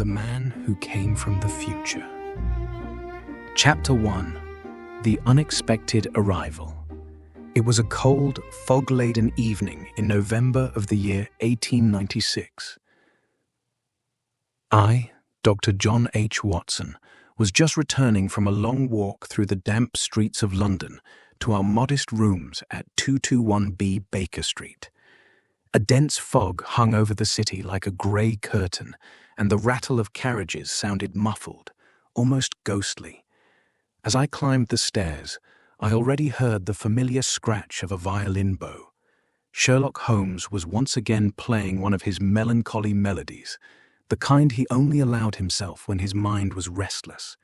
The Man Who Came from the Future. Chapter 1. The Unexpected Arrival. It was a cold, fog-laden evening in November of the year 1896. I, Dr. John H. Watson, was just returning from a long walk through the damp streets of London to our modest rooms at 221B Baker Street. A dense fog hung over the city like a grey curtain, and the rattle of carriages sounded muffled, almost ghostly. As I climbed the stairs, I already heard the familiar scratch of a violin bow. Sherlock Holmes was once again playing one of his melancholy melodies, the kind he only allowed himself when his mind was restless.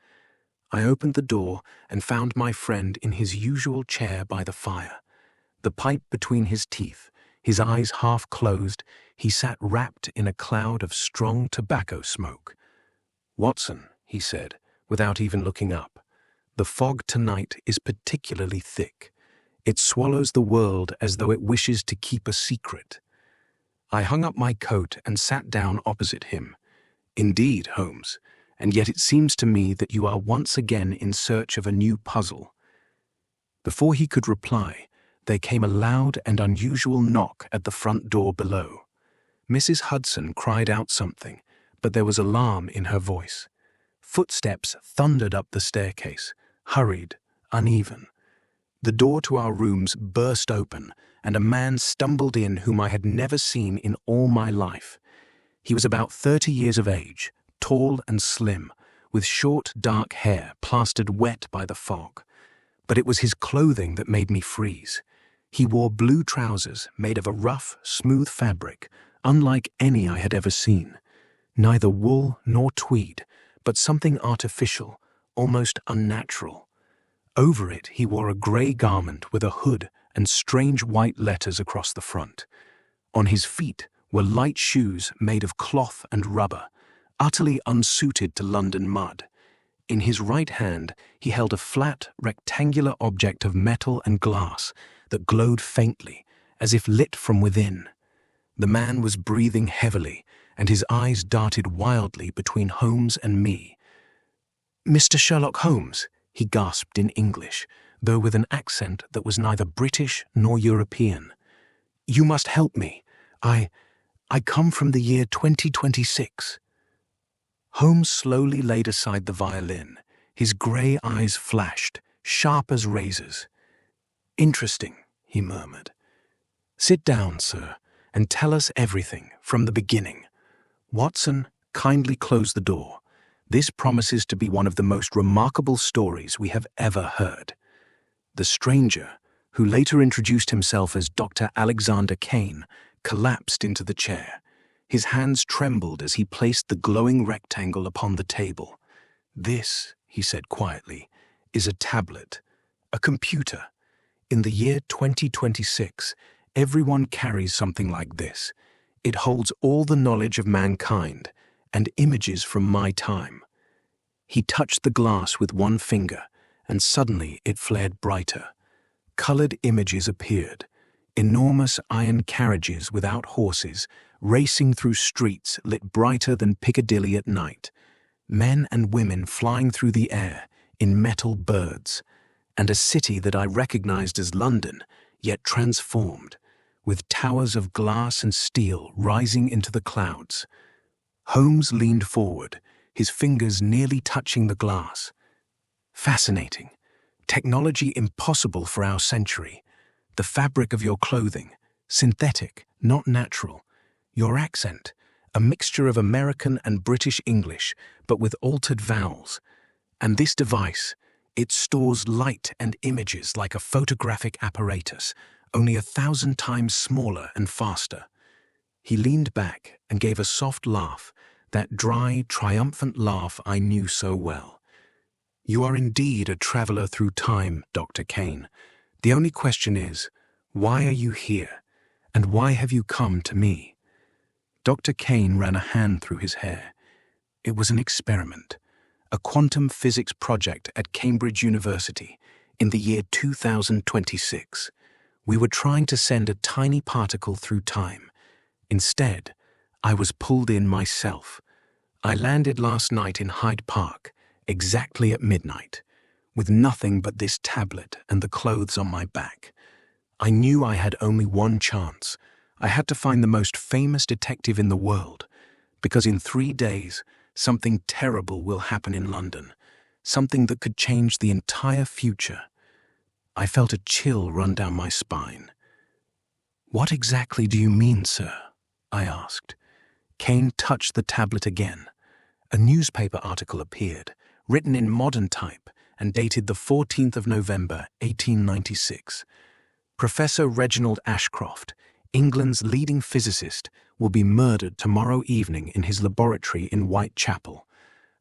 I opened the door and found my friend in his usual chair by the fire. The pipe between his teeth, his eyes half closed, he sat wrapped in a cloud of strong tobacco smoke. "Watson," he said, without even looking up, "the fog tonight is particularly thick. It swallows the world as though it wishes to keep a secret." I hung up my coat and sat down opposite him. "Indeed, Holmes, and yet it seems to me that you are once again in search of a new puzzle." Before he could reply, there came a loud and unusual knock at the front door below. Mrs. Hudson cried out something, but there was alarm in her voice. Footsteps thundered up the staircase, hurried, uneven. The door to our rooms burst open, and a man stumbled in whom I had never seen in all my life. He was about 30 years of age, tall and slim, with short, dark hair plastered wet by the fog. But it was his clothing that made me freeze. He wore blue trousers made of a rough, smooth fabric, unlike any I had ever seen. Neither wool nor tweed, but something artificial, almost unnatural. Over it he wore a grey garment with a hood and strange white letters across the front. On his feet were light shoes made of cloth and rubber, utterly unsuited to London mud. In his right hand he held a flat, rectangular object of metal and glass that glowed faintly, as if lit from within. The man was breathing heavily, and his eyes darted wildly between Holmes and me. "Mr. Sherlock Holmes," he gasped in English, though with an accent that was neither British nor European. "You must help me. I come from the year 2026. Holmes slowly laid aside the violin. His grey eyes flashed, sharp as razors. "Interesting," he murmured. "Sit down, sir, and tell us everything from the beginning." Watson kindly closed the door. "This promises to be one of the most remarkable stories we have ever heard." The stranger, who later introduced himself as Dr. Alexander Kane, collapsed into the chair. His hands trembled as he placed the glowing rectangle upon the table. "This," he said quietly, "is a tablet, a computer. In the year 2026, everyone carries something like this. It holds all the knowledge of mankind and images from my time." He touched the glass with one finger, and suddenly it flared brighter. Colored images appeared, enormous iron carriages without horses, racing through streets lit brighter than Piccadilly at night, men and women flying through the air in metal birds, and a city that I recognized as London, yet transformed, with towers of glass and steel rising into the clouds. Holmes leaned forward, his fingers nearly touching the glass. "Fascinating. Technology impossible for our century. The fabric of your clothing, synthetic, not natural. Your accent, a mixture of American and British English, but with altered vowels. And this device, it stores light and images like a photographic apparatus, only 1,000 times smaller and faster." He leaned back and gave a soft laugh, that dry, triumphant laugh I knew so well. "You are indeed a traveler through time, Dr. Kane. The only question is, why are you here, and why have you come to me?" Dr. Kane ran a hand through his hair. "It was an experiment, a quantum physics project at Cambridge University in the year 2026. We were trying to send a tiny particle through time. Instead, I was pulled in myself. I landed last night in Hyde Park, exactly at midnight, with nothing but this tablet and the clothes on my back. I knew I had only one chance. I had to find the most famous detective in the world, because in 3 days, something terrible will happen in London, something that could change the entire future. I felt a chill run down my spine. "What exactly do you mean, sir?" I asked. Kane touched the tablet again. A newspaper article appeared, written in modern type and dated the 14th of November, 1896. Professor Reginald Ashcroft, England's leading physicist, will be murdered tomorrow evening in his laboratory in Whitechapel.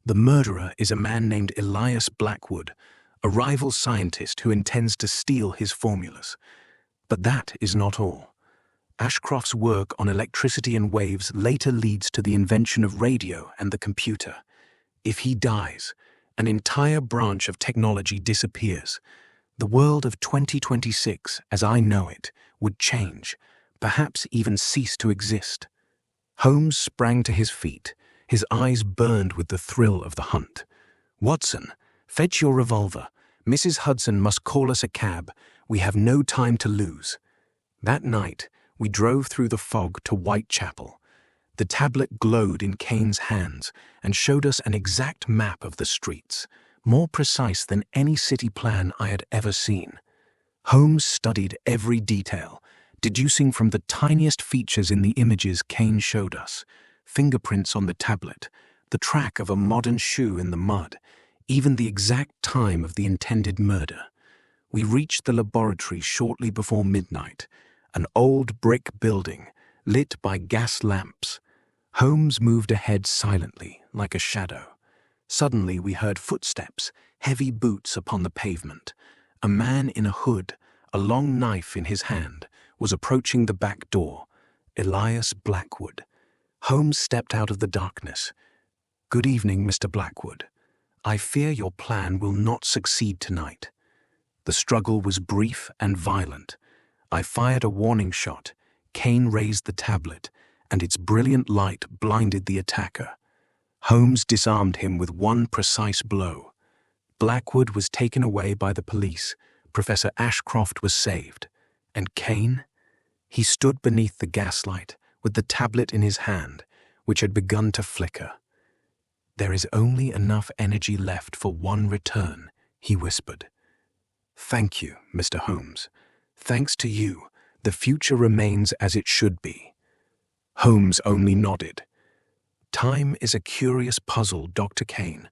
The murderer is a man named Elias Blackwood, a rival scientist who intends to steal his formulas. But that is not all. Ashcroft's work on electricity and waves later leads to the invention of radio and the computer. If he dies, an entire branch of technology disappears. The world of 2026, as I know it, would change, perhaps even cease to exist. Holmes sprang to his feet, his eyes burned with the thrill of the hunt. "Watson, fetch your revolver. Mrs. Hudson must call us a cab. We have no time to lose." That night, we drove through the fog to Whitechapel. The tablet glowed in Kane's hands and showed us an exact map of the streets, more precise than any city plan I had ever seen. Holmes studied every detail, deducing from the tiniest features in the images Kane showed us: fingerprints on the tablet, the track of a modern shoe in the mud, even the exact time of the intended murder. We reached the laboratory shortly before midnight, an old brick building, lit by gas lamps. Holmes moved ahead silently, like a shadow. Suddenly we heard footsteps, heavy boots upon the pavement. A man in a hood, a long knife in his hand, was approaching the back door. Elias Blackwood. Holmes stepped out of the darkness. "Good evening, Mr. Blackwood. I fear your plan will not succeed tonight." The struggle was brief and violent. I fired a warning shot. Kane raised the tablet, and its brilliant light blinded the attacker. Holmes disarmed him with one precise blow. Blackwood was taken away by the police. Professor Ashcroft was saved. And Kane? He stood beneath the gaslight, with the tablet in his hand, which had begun to flicker. "There is only enough energy left for one return," he whispered. "Thank you, Mr. Holmes. Thanks to you, the future remains as it should be." Holmes only nodded. "Time is a curious puzzle, Dr. Kane.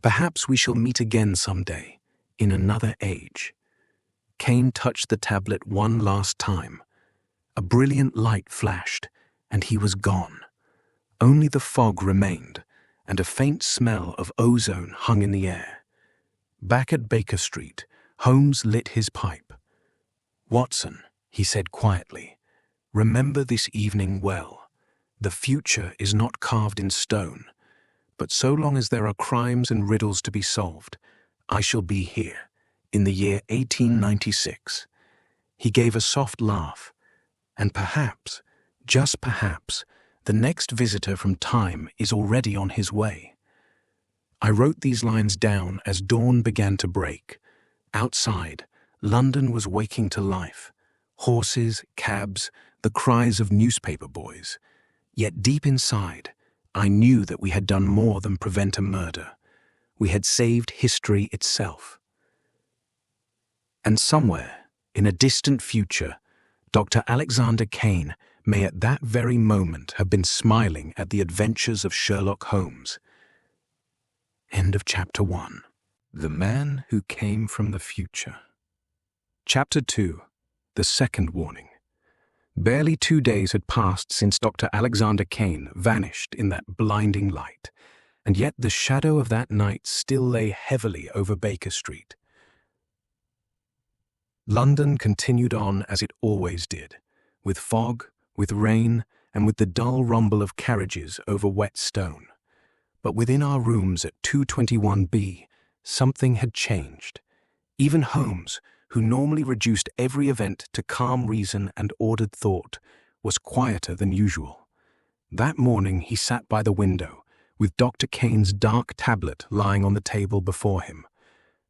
Perhaps we shall meet again someday, in another age." Kane touched the tablet one last time. A brilliant light flashed, and he was gone. Only the fog remained, and a faint smell of ozone hung in the air. Back at Baker Street, Holmes lit his pipe. "Watson," he said quietly, "remember this evening well. The future is not carved in stone, but so long as there are crimes and riddles to be solved, I shall be here, in the year 1896. He gave a soft laugh, and perhaps, just perhaps, the next visitor from time is already on his way. I wrote these lines down as dawn began to break. Outside, London was waking to life. Horses, cabs, the cries of newspaper boys. Yet deep inside, I knew that we had done more than prevent a murder. We had saved history itself. And somewhere, in a distant future, Dr. Alexander Kane may at that very moment have been smiling at the adventures of Sherlock Holmes. End of Chapter 1. The Man Who Came from the Future. Chapter 2. The Second Warning. Barely 2 days had passed since Dr. Alexander Kane vanished in that blinding light, and yet the shadow of that night still lay heavily over Baker Street. London continued on as it always did, with fog, with rain, and with the dull rumble of carriages over wet stone. But within our rooms at 221B, something had changed. Even Holmes, who normally reduced every event to calm reason and ordered thought, was quieter than usual. That morning he sat by the window, with Dr. Kane's dark tablet lying on the table before him.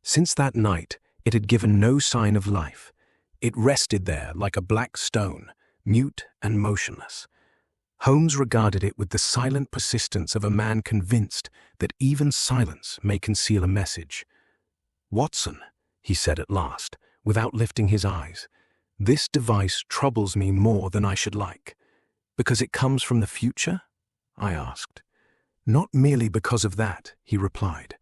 Since that night, it had given no sign of life. It rested there like a black stone, mute and motionless. Holmes regarded it with the silent persistence of a man convinced that even silence may conceal a message. "Watson," he said at last, without lifting his eyes, "this device troubles me more than I should like." "Because it comes from the future?" I asked. "Not merely because of that," he replied,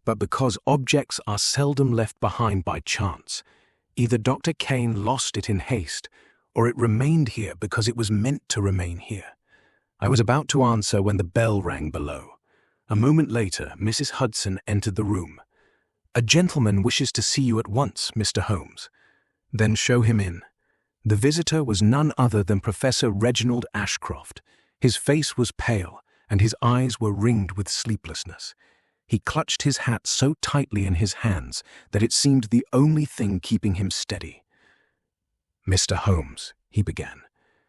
"but because objects are seldom left behind by chance. Either Dr. Kane lost it in haste, or it remained here because it was meant to remain here." I was about to answer when the bell rang below. A moment later, Mrs. Hudson entered the room. "A gentleman wishes to see you at once, Mr. Holmes." "Then show him in." The visitor was none other than Professor Reginald Ashcroft. His face was pale, and his eyes were ringed with sleeplessness. He clutched his hat so tightly in his hands that it seemed the only thing keeping him steady. "Mr. Holmes," he began,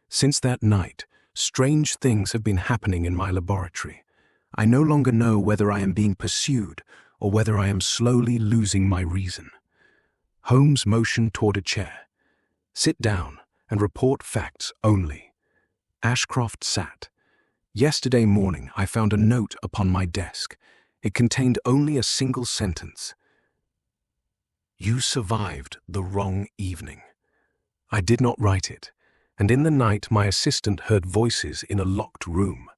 "since that night, strange things have been happening in my laboratory. I no longer know whether I am being pursued or whether I am slowly losing my reason." Holmes motioned toward a chair. "Sit down and report facts only." Ashcroft sat. "Yesterday morning I found a note upon my desk. It contained only a single sentence. 'You survived the wrong evening.' I did not write it, and in the night my assistant heard voices in a locked room.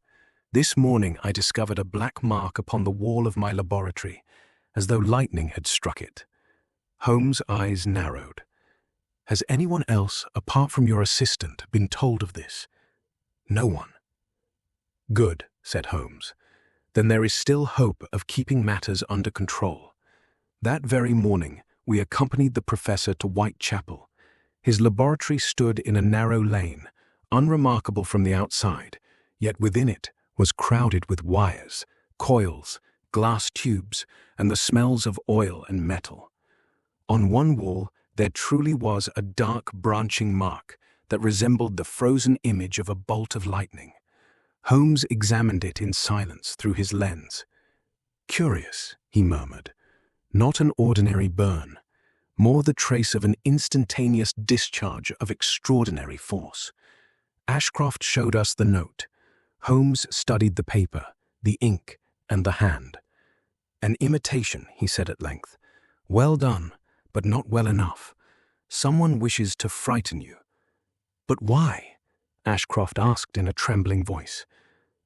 This morning I discovered a black mark upon the wall of my laboratory, as though lightning had struck it." Holmes' eyes narrowed. "Has anyone else, apart from your assistant, been told of this?" "No one." "Good," said Holmes. "Then there is still hope of keeping matters under control." That very morning, we accompanied the professor to Whitechapel. His laboratory stood in a narrow lane, unremarkable from the outside, yet within it was crowded with wires, coils, glass tubes, and the smells of oil and metal. On one wall, there truly was a dark branching mark that resembled the frozen image of a bolt of lightning. Holmes examined it in silence through his lens. "Curious," he murmured. "Not an ordinary burn, more the trace of an instantaneous discharge of extraordinary force." Ashcroft showed us the note. Holmes studied the paper, the ink, and the hand. "An imitation," he said at length. "Well done, but not well enough. Someone wishes to frighten you." "But why?" Ashcroft asked in a trembling voice.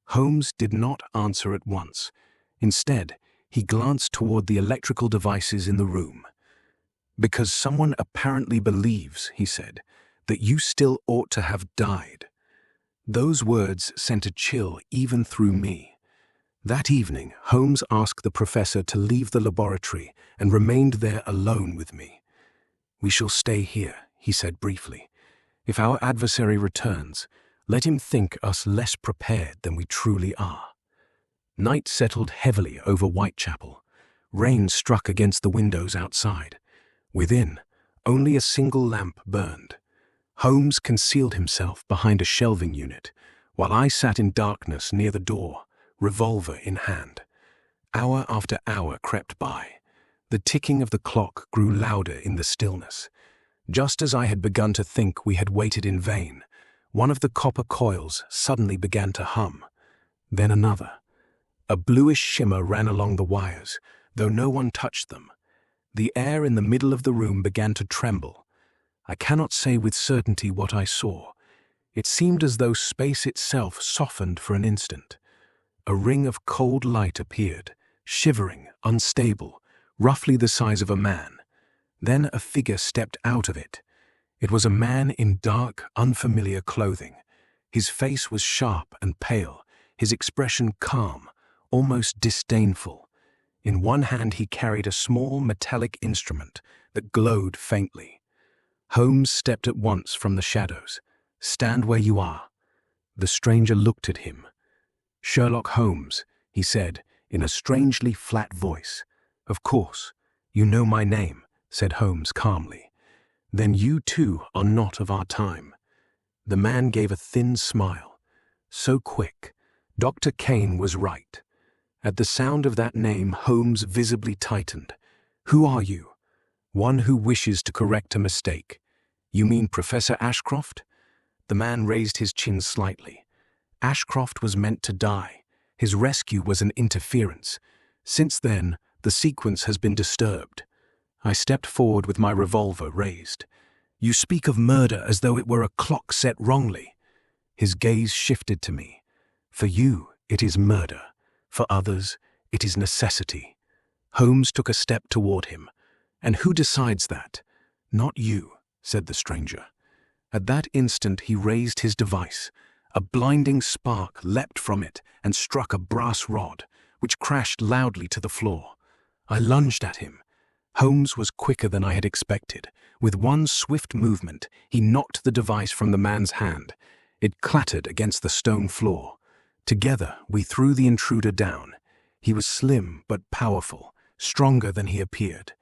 Holmes did not answer at once. Instead, he glanced toward the electrical devices in the room. "Because someone apparently believes," he said, "that you still ought to have died." Those words sent a chill even through me. That evening, Holmes asked the professor to leave the laboratory and remained there alone with me. "We shall stay here," he said briefly. "If our adversary returns, let him think us less prepared than we truly are." Night settled heavily over Whitechapel. Rain struck against the windows outside. Within, only a single lamp burned. Holmes concealed himself behind a shelving unit, while I sat in darkness near the door, revolver in hand. Hour after hour crept by. The ticking of the clock grew louder in the stillness. Just as I had begun to think we had waited in vain, one of the copper coils suddenly began to hum. Then another. A bluish shimmer ran along the wires, though no one touched them. The air in the middle of the room began to tremble. I cannot say with certainty what I saw. It seemed as though space itself softened for an instant. A ring of cold light appeared, shivering, unstable, roughly the size of a man. Then a figure stepped out of it. It was a man in dark, unfamiliar clothing. His face was sharp and pale, his expression calm, almost disdainful. In one hand he carried a small metallic instrument that glowed faintly. Holmes stepped at once from the shadows. "Stand where you are." The stranger looked at him. "Sherlock Holmes," he said in a strangely flat voice. "Of course, you know my name," said Holmes calmly. "Then you too are not of our time." The man gave a thin smile. So quick. Dr. Kane was right. At the sound of that name, Holmes visibly tightened. "Who are you?" "One who wishes to correct a mistake." "You mean Professor Ashcroft?" The man raised his chin slightly. "Ashcroft was meant to die. His rescue was an interference. Since then, the sequence has been disturbed." I stepped forward with my revolver raised. "You speak of murder as though it were a clock set wrongly." His gaze shifted to me. "For you, it is murder. For others, it is necessity." Holmes took a step toward him. "And who decides that?" "Not you," said the stranger. At that instant he raised his device. A blinding spark leapt from it and struck a brass rod, which crashed loudly to the floor. I lunged at him. Holmes was quicker than I had expected. With one swift movement, he knocked the device from the man's hand. It clattered against the stone floor. Together, we threw the intruder down. He was slim but powerful, stronger than he appeared.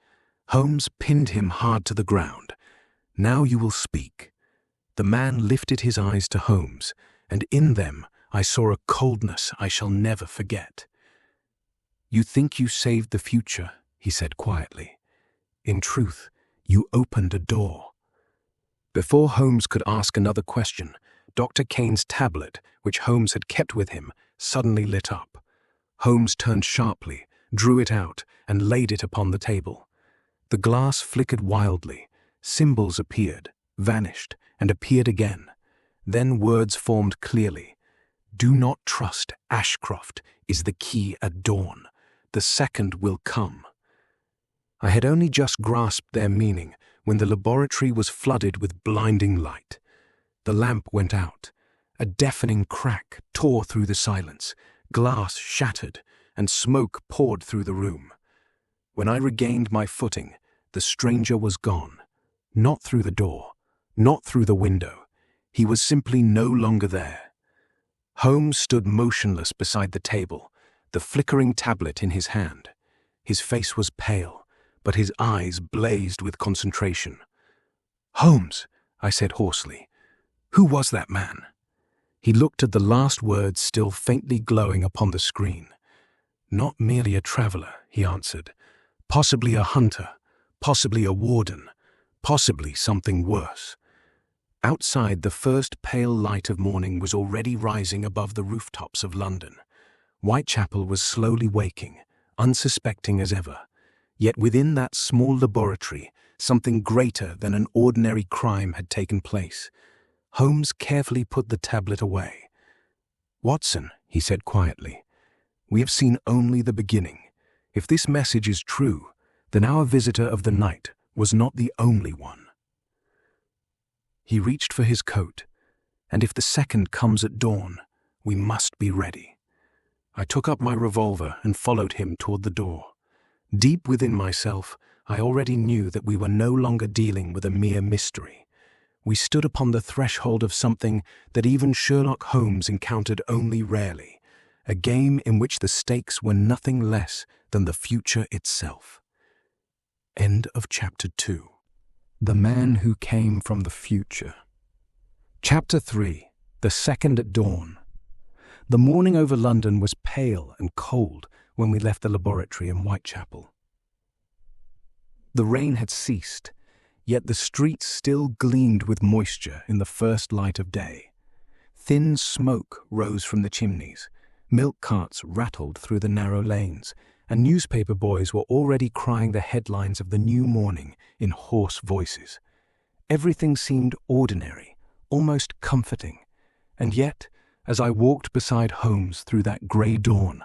Holmes pinned him hard to the ground. "Now you will speak." The man lifted his eyes to Holmes, and in them I saw a coldness I shall never forget. "You think you saved the future," he said quietly. "In truth, you opened a door." Before Holmes could ask another question, Dr. Kane's tablet, which Holmes had kept with him, suddenly lit up. Holmes turned sharply, drew it out, and laid it upon the table. The glass flickered wildly. Symbols appeared, vanished, and appeared again. Then words formed clearly. "Do not trust Ashcroft is the key at dawn. The second will come." I had only just grasped their meaning when the laboratory was flooded with blinding light. The lamp went out. A deafening crack tore through the silence. Glass shattered, and smoke poured through the room. When I regained my footing, the stranger was gone. Not through the door, not through the window. He was simply no longer there. Holmes stood motionless beside the table, the flickering tablet in his hand. His face was pale, but his eyes blazed with concentration. "Holmes," I said hoarsely, "who was that man?" He looked at the last words still faintly glowing upon the screen. "Not merely a traveler," he answered. "Possibly a hunter, possibly a warden, possibly something worse." Outside, the first pale light of morning was already rising above the rooftops of London. Whitechapel was slowly waking, unsuspecting as ever. Yet within that small laboratory, something greater than an ordinary crime had taken place. Holmes carefully put the tablet away. "Watson," he said quietly, "we have seen only the beginning. If this message is true, then our visitor of the night was not the only one." He reached for his coat, "And if the second comes at dawn, we must be ready." I took up my revolver and followed him toward the door. Deep within myself, I already knew that we were no longer dealing with a mere mystery. We stood upon the threshold of something that even Sherlock Holmes encountered only rarely, a game in which the stakes were nothing less than the future itself. End of Chapter 2. The Man Who Came from the Future. Chapter 3. The Second at Dawn. The morning over London was pale and cold when we left the laboratory in Whitechapel. The rain had ceased, yet the streets still gleamed with moisture in the first light of day. Thin smoke rose from the chimneys, milk carts rattled through the narrow lanes, and newspaper boys were already crying the headlines of the new morning in hoarse voices. Everything seemed ordinary, almost comforting, and yet, as I walked beside Holmes through that grey dawn,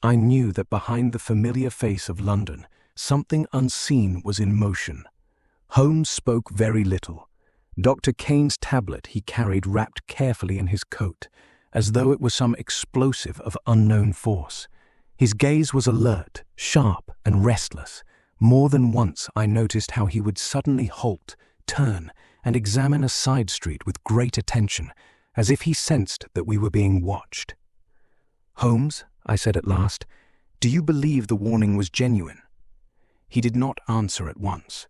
I knew that behind the familiar face of London, something unseen was in motion. Holmes spoke very little. Dr. Kane's tablet he carried wrapped carefully in his coat, as though it were some explosive of unknown force. His gaze was alert, sharp, and restless. More than once I noticed how he would suddenly halt, turn, and examine a side street with great attention, as if he sensed that we were being watched. "Holmes," I said at last, "do you believe the warning was genuine?" He did not answer at once.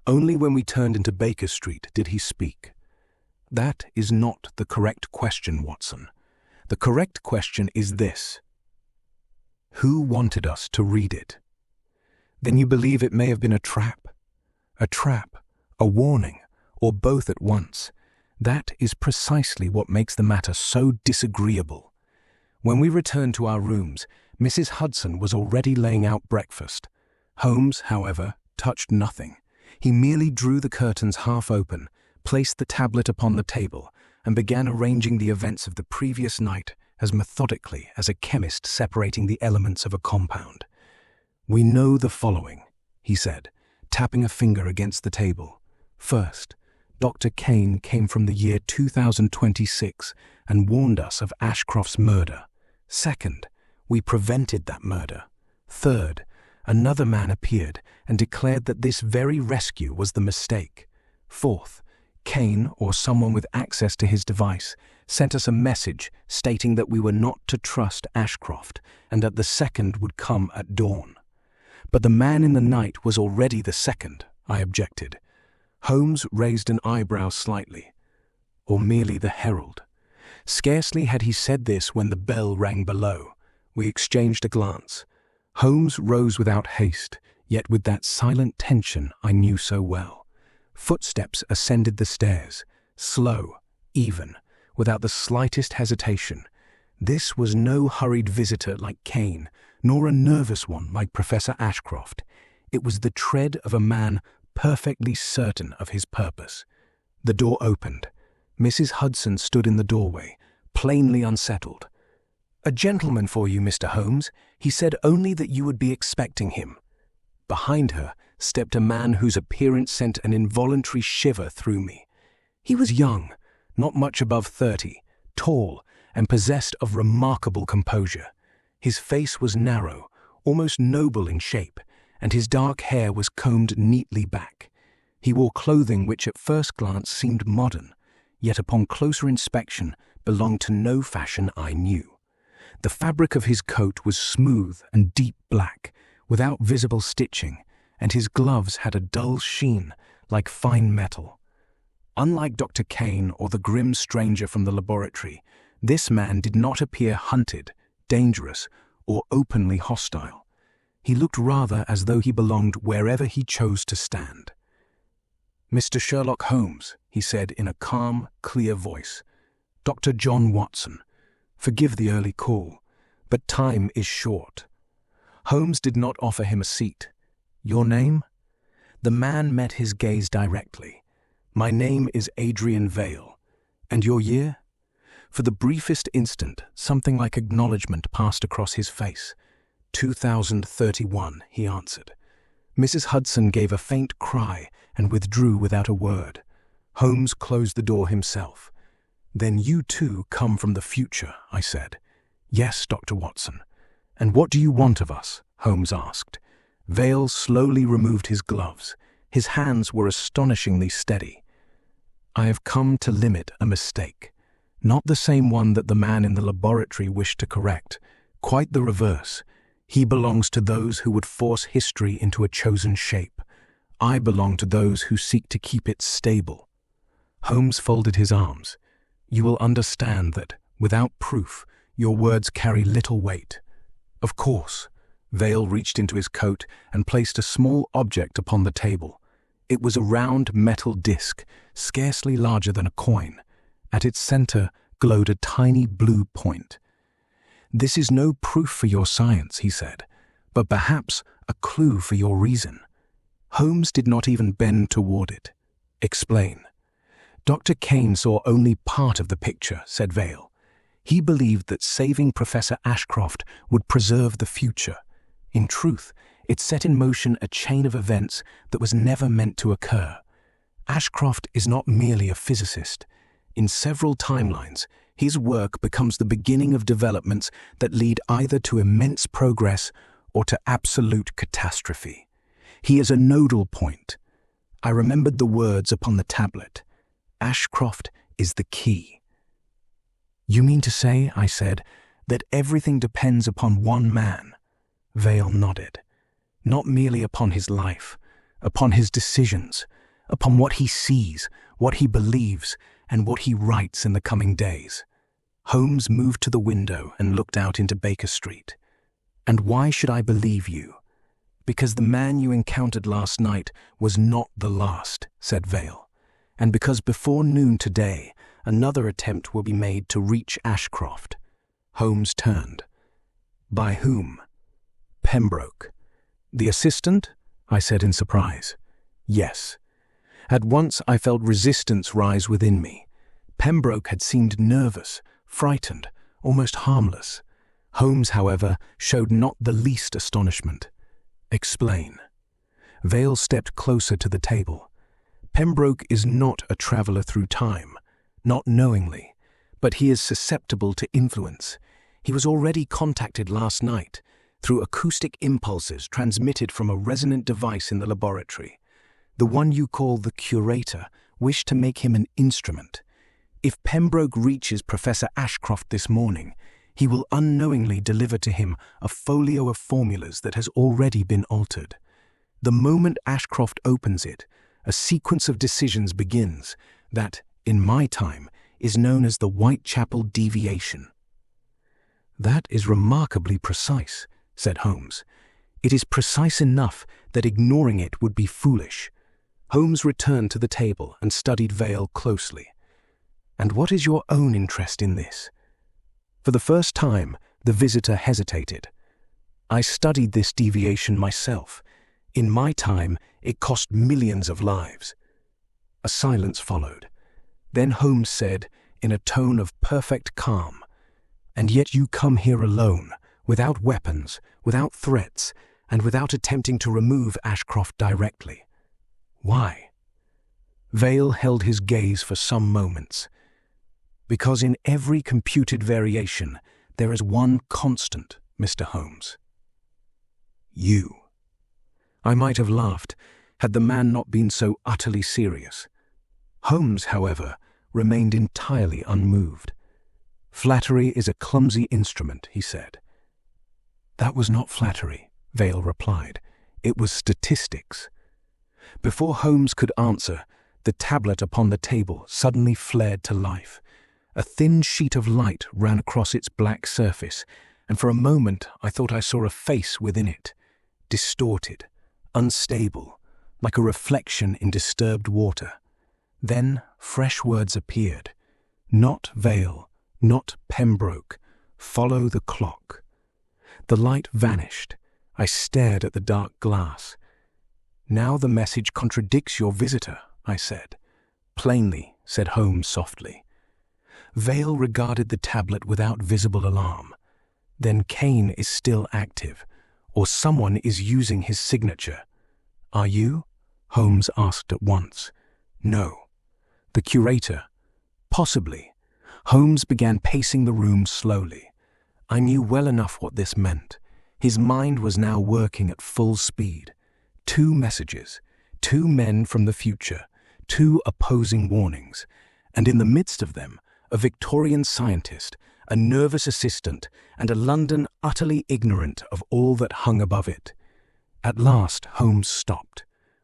Only when we turned into Baker Street did he speak. "That is not the correct question, Watson. The correct question is this. Who wanted us to read it? Then you believe it may have been a trap? A trap, a warning, or both at once. That is precisely what makes the matter so disagreeable. When we returned to our rooms, Mrs. Hudson was already laying out breakfast. Holmes, however, touched nothing. He merely drew the curtains half open, placed the tablet upon the table, and began arranging the events of the previous night as methodically as a chemist separating the elements of a compound. "We know the following," he said, tapping a finger against the table. "First, Dr. Kane came from the year 2026 and warned us of Ashcroft's murder. Second, we prevented that murder. Third, another man appeared and declared that this very rescue was the mistake. Fourth, Kane, or someone with access to his device, sent us a message stating that we were not to trust Ashcroft and that the second would come at dawn." "But the man in the night was already the second," I objected. Holmes raised an eyebrow slightly. "Or merely the herald." Scarcely had he said this when the bell rang below. We exchanged a glance. Holmes rose without haste, yet with that silent tension I knew so well. Footsteps ascended the stairs, slow, even, without the slightest hesitation. This was no hurried visitor like Kane, nor a nervous one like Professor Ashcroft. It was the tread of a man perfectly certain of his purpose. The door opened. Mrs. Hudson stood in the doorway, plainly unsettled. "A gentleman for you, Mr. Holmes. He said only that you would be expecting him." Behind her stepped a man whose appearance sent an involuntary shiver through me. He was young, not much above 30, tall, and possessed of remarkable composure. His face was narrow, almost noble in shape, and his dark hair was combed neatly back. He wore clothing which at first glance seemed modern, yet upon closer inspection belonged to no fashion I knew. The fabric of his coat was smooth and deep black, without visible stitching, and his gloves had a dull sheen like fine metal. Unlike Dr. Kane or the grim stranger from the laboratory, this man did not appear hunted, dangerous, or openly hostile. He looked rather as though he belonged wherever he chose to stand. "Mr. Sherlock Holmes," he said in a calm, clear voice. "Dr. John Watson. Forgive the early call, but time is short." Holmes did not offer him a seat. "Your name?" The man met his gaze directly. "My name is Adrian Vale. And your year?" For the briefest instant, something like acknowledgement passed across his face. 2031, he answered. Mrs. Hudson gave a faint cry and withdrew without a word. Holmes closed the door himself. "Then you too come from the future," I said. "Yes, Dr. Watson." "And what do you want of us?" Holmes asked. Vale slowly removed his gloves. His hands were astonishingly steady. "I have come to limit a mistake. Not the same one that the man in the laboratory wished to correct. Quite the reverse. He belongs to those who would force history into a chosen shape. I belong to those who seek to keep it stable." Holmes folded his arms. "You will understand that, without proof, your words carry little weight." "Of course." Vale reached into his coat and placed a small object upon the table. It was a round metal disc, scarcely larger than a coin. At its center glowed a tiny blue point. "This is no proof for your science," he said, "but perhaps a clue for your reason." Holmes did not even bend toward it. "Explain." "Dr. Kane saw only part of the picture," said Vale. "He believed that saving Professor Ashcroft would preserve the future. In truth, it set in motion a chain of events that was never meant to occur. Ashcroft is not merely a physicist. In several timelines, his work becomes the beginning of developments that lead either to immense progress or to absolute catastrophe. He is a nodal point. I remembered the words upon the tablet. Ashcroft is the key. "You mean to say," I said, "that everything depends upon one man?" Vale nodded. "Not merely upon his life, upon his decisions, upon what he sees, what he believes, and what he writes in the coming days." Holmes moved to the window and looked out into Baker Street. And why should I believe you? Because the man you encountered last night was not the last, said Vale. And because before noon today, another attempt will be made to reach Ashcroft. Holmes turned. By whom? Pembroke. The assistant? I said in surprise. Yes. At once I felt resistance rise within me. Pembroke had seemed nervous, frightened, almost harmless. Holmes, however, showed not the least astonishment. Explain. Vale stepped closer to the table. Pembroke is not a traveller through time, not knowingly, but he is susceptible to influence. He was already contacted last night through acoustic impulses transmitted from a resonant device in the laboratory. The one you call the curator wished to make him an instrument. If Pembroke reaches Professor Ashcroft this morning, he will unknowingly deliver to him a folio of formulas that has already been altered. The moment Ashcroft opens it, a sequence of decisions begins that, in my time, is known as the Whitechapel deviation. That is remarkably precise, said Holmes. It is precise enough that ignoring it would be foolish. Holmes returned to the table and studied Vale closely. And what is your own interest in this? For the first time, the visitor hesitated. I studied this deviation myself. In my time, it cost millions of lives. A silence followed. Then Holmes said, in a tone of perfect calm, "And yet you come here alone, without weapons, without threats, and without attempting to remove Ashcroft directly. Why?" Vale held his gaze for some moments. Because in every computed variation, there is one constant, Mr. Holmes. You. I might have laughed, had the man not been so utterly serious. Holmes, however, remained entirely unmoved. Flattery is a clumsy instrument, he said. That was not flattery, Vale replied. It was statistics. Before Holmes could answer, the tablet upon the table suddenly flared to life. A thin sheet of light ran across its black surface, and for a moment I thought I saw a face within it, distorted, unstable, like a reflection in disturbed water. Then fresh words appeared. Not Vale, not Pembroke. Follow the clock. The light vanished. I stared at the dark glass. Now the message contradicts your visitor, I said. Plainly, said Holmes softly. Vale regarded the tablet without visible alarm. Then Kane is still active, or someone is using his signature. Are you? Holmes asked at once. No. The curator? Possibly. Holmes began pacing the room slowly. I knew well enough what this meant. His mind was now working at full speed. 2 messages, 2 men from the future, 2 opposing warnings, and in the midst of them, a Victorian scientist, a nervous assistant, and a London utterly ignorant of all that hung above it. At last, Holmes stopped.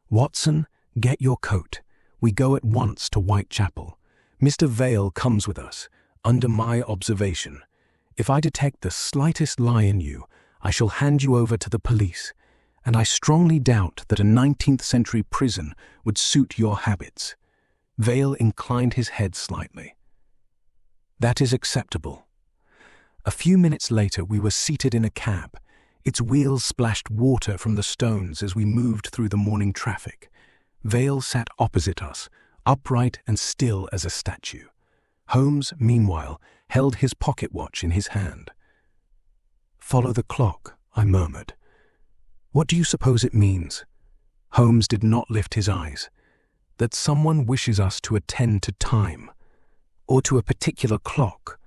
Watson, get your coat. We go at once to Whitechapel. Mr. Vale comes with us, under my observation. If I detect the slightest lie in you, I shall hand you over to the police, and I strongly doubt that a 19th century prison would suit your habits. Vale inclined his head slightly. That is acceptable. A few minutes later we were seated in a cab. Its wheels splashed water from the stones as we moved through the morning traffic. Vale sat opposite us, upright and still as a statue. Holmes, meanwhile, held his pocket watch in his hand. Follow the clock, I murmured. What do you suppose it means? Holmes did not lift his eyes. That someone wishes us to attend to time, or to a particular clock,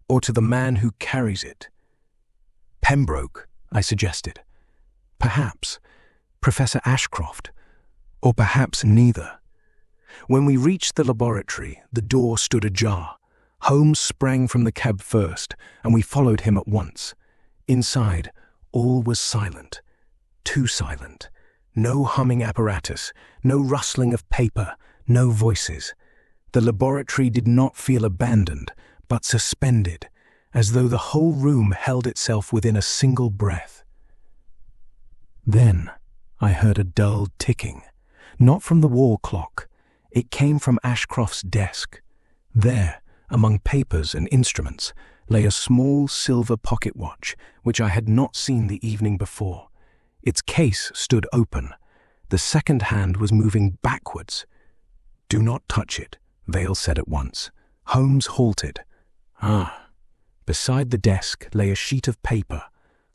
or to the man who carries it. Pembroke, I suggested. Perhaps Professor Ashcroft, or perhaps neither. When we reached the laboratory, the door stood ajar. Holmes sprang from the cab first, and we followed him at once. Inside, all was silent, too silent. No humming apparatus, no rustling of paper, no voices. The laboratory did not feel abandoned, but suspended, as though the whole room held itself within a single breath. Then I heard a dull ticking, not from the wall clock. It came from Ashcroft's desk. There, among papers and instruments, lay a small silver pocket watch, which I had not seen the evening before. Its case stood open. The second hand was moving backwards. "Do not touch it," Vale said at once. Holmes halted. Ah. Beside the desk lay a sheet of paper.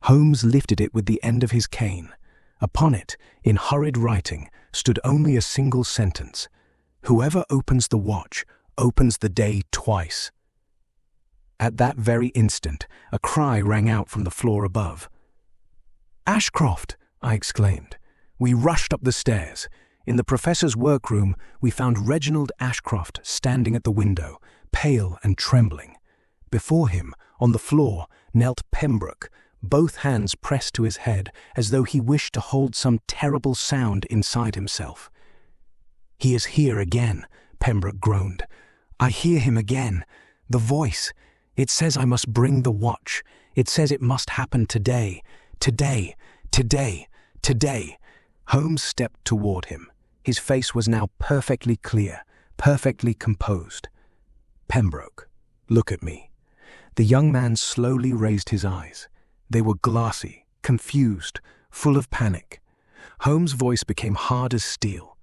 Holmes lifted it with the end of his cane. Upon it, in hurried writing, stood only a single sentence. "Whoever opens the watch opens the day twice." At that very instant, a cry rang out from the floor above. "Ashcroft!" I exclaimed. We rushed up the stairs. In the professor's workroom, we found Reginald Ashcroft standing at the window, pale and trembling. Before him, on the floor, knelt Pembroke, both hands pressed to his head as though he wished to hold some terrible sound inside himself. "He is here again," Pembroke groaned. "I hear him again. The voice. It says I must bring the watch. It says it must happen today. Today. Today. Today." Holmes stepped toward him. His face was now perfectly clear, perfectly composed. "Pembroke, look at me." The young man slowly raised his eyes. They were glassy, confused, full of panic. Holmes' voice became hard as steel.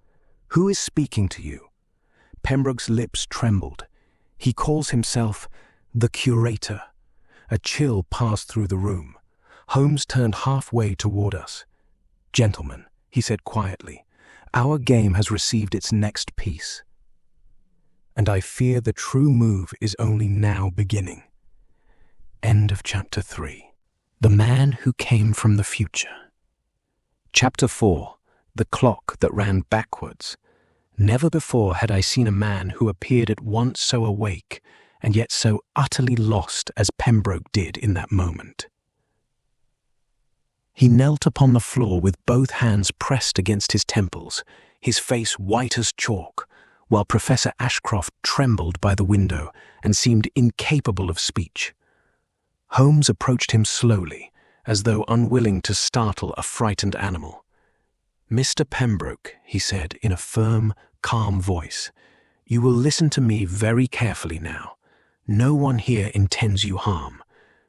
"Who is speaking to you?" Pembroke's lips trembled. "He calls himself the curator." A chill passed through the room. Holmes turned halfway toward us. "Gentlemen," he said quietly, "our game has received its next piece. And I fear the true move is only now beginning." End of Chapter 3. The Man Who Came from the Future. Chapter 4. The Clock That Ran Backwards. Never before had I seen a man who appeared at once so awake and yet so utterly lost as Pembroke did in that moment. He knelt upon the floor with both hands pressed against his temples, his face white as chalk, while Professor Ashcroft trembled by the window and seemed incapable of speech. Holmes approached him slowly, as though unwilling to startle a frightened animal. "Mr. Pembroke," he said in a firm, calm voice, "you will listen to me very carefully now. No one here intends you harm,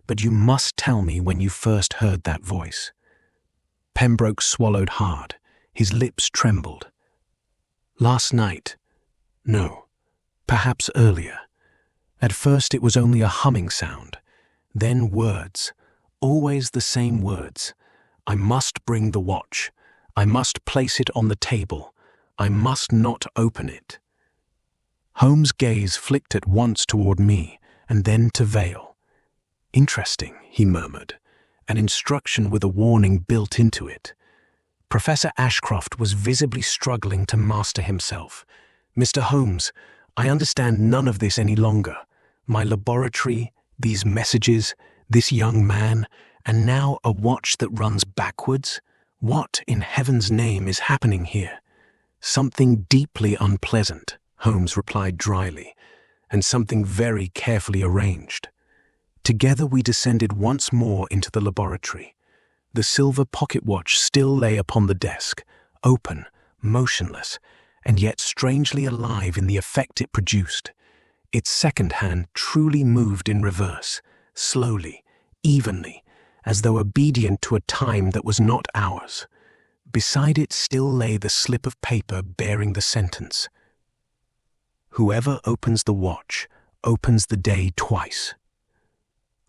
but you must tell me when you first heard that voice." Pembroke swallowed hard. His lips trembled. "Last night. No, perhaps earlier. At first it was only a humming sound. Then words, always the same words. I must bring the watch. I must place it on the table. I must not open it." Holmes' gaze flicked at once toward me and then to Vale. "Interesting," he murmured, an instruction with a warning built into it. Professor Ashcroft was visibly struggling to master himself. "Mr. Holmes, I understand none of this any longer. My laboratory, these messages, this young man, and now a watch that runs backwards. What in heaven's name is happening here?" "Something deeply unpleasant," Holmes replied dryly, "and something very carefully arranged." Together we descended once more into the laboratory. The silver pocket watch still lay upon the desk, open, motionless, and yet strangely alive in the effect it produced. Its second hand truly moved in reverse, slowly, evenly, as though obedient to a time that was not ours. Beside it still lay the slip of paper bearing the sentence, "Whoever opens the watch opens the day twice."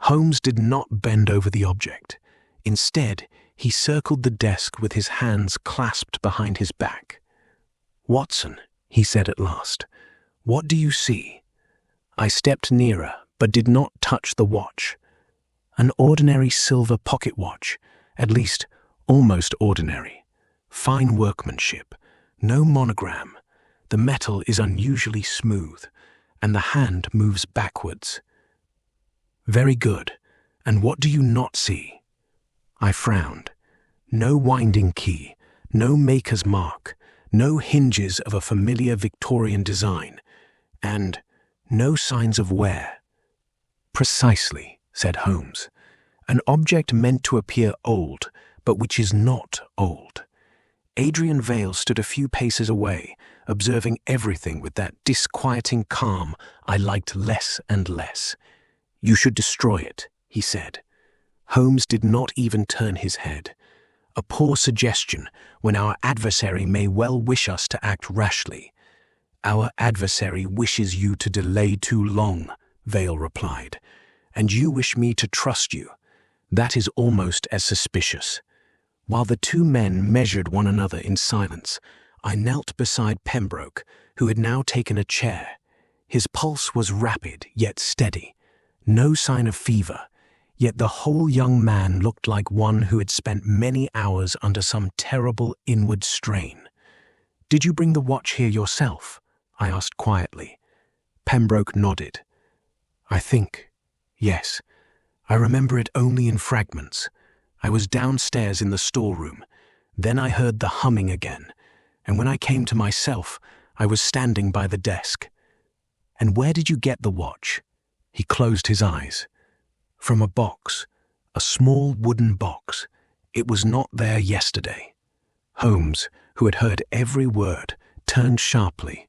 Holmes did not bend over the object. Instead, he circled the desk with his hands clasped behind his back. "Watson," he said at last, "what do you see?" I stepped nearer, but did not touch the watch. An ordinary silver pocket watch, at least almost ordinary. Fine workmanship, no monogram. The metal is unusually smooth, and the hand moves backwards. "Very good. And what do you not see?" I frowned. No winding key, no maker's mark, no hinges of a familiar Victorian design, and no signs of wear. "Precisely," said Holmes. "An object meant to appear old, but which is not old. Adrian Vale stood a few paces away, observing everything with that disquieting calm I liked less and less. "You should destroy it," he said. Holmes did not even turn his head. A poor suggestion when our adversary may well wish us to act rashly. "Our adversary wishes you to delay too long," Vale replied, "and you wish me to trust you. That is almost as suspicious." While the two men measured one another in silence, I knelt beside Pembroke, who had now taken a chair. His pulse was rapid yet steady, no sign of fever, yet the whole young man looked like one who had spent many hours under some terrible inward strain. "Did you bring the watch here yourself?" I asked quietly. Pembroke nodded. "I think, yes. I remember it only in fragments. I was downstairs in the storeroom. Then I heard the humming again, and when I came to myself, I was standing by the desk." "And where did you get the watch?" He closed his eyes. "From a box, a small wooden box. It was not there yesterday." Holmes, who had heard every word, turned sharply.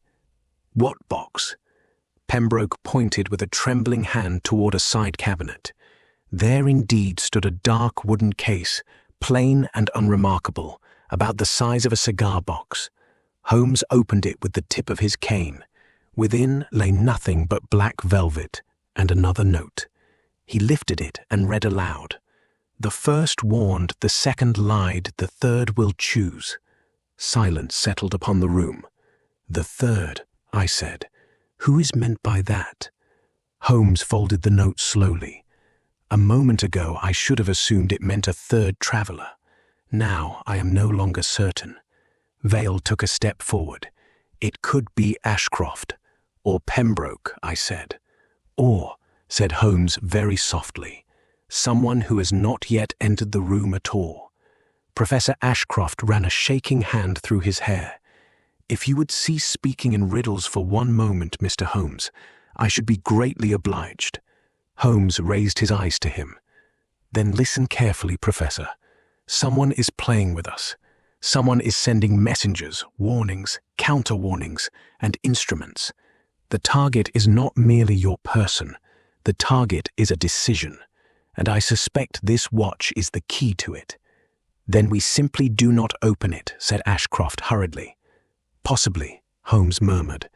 "What box?" Pembroke pointed with a trembling hand toward a side cabinet. There indeed stood a dark wooden case, plain and unremarkable, about the size of a cigar box. Holmes opened it with the tip of his cane. Within lay nothing but black velvet and another note. He lifted it and read aloud. "The first warned, the second lied, the third will choose." Silence settled upon the room. "The third," I said. "Who is meant by that?" Holmes folded the note slowly. "A moment ago I should have assumed it meant a third traveller. Now I am no longer certain." Vale took a step forward. "It could be Ashcroft, or Pembroke," I said. "Or," said Holmes very softly, "someone who has not yet entered the room at all." Professor Ashcroft ran a shaking hand through his hair. "If you would cease speaking in riddles for one moment, Mr. Holmes, I should be greatly obliged." Holmes raised his eyes to him. "Then listen carefully, Professor. Someone is playing with us. Someone is sending messengers, warnings, counter-warnings, and instruments. The target is not merely your person. The target is a decision, and I suspect this watch is the key to it." "Then we simply do not open it," said Ashcroft hurriedly. "Possibly," Holmes murmured.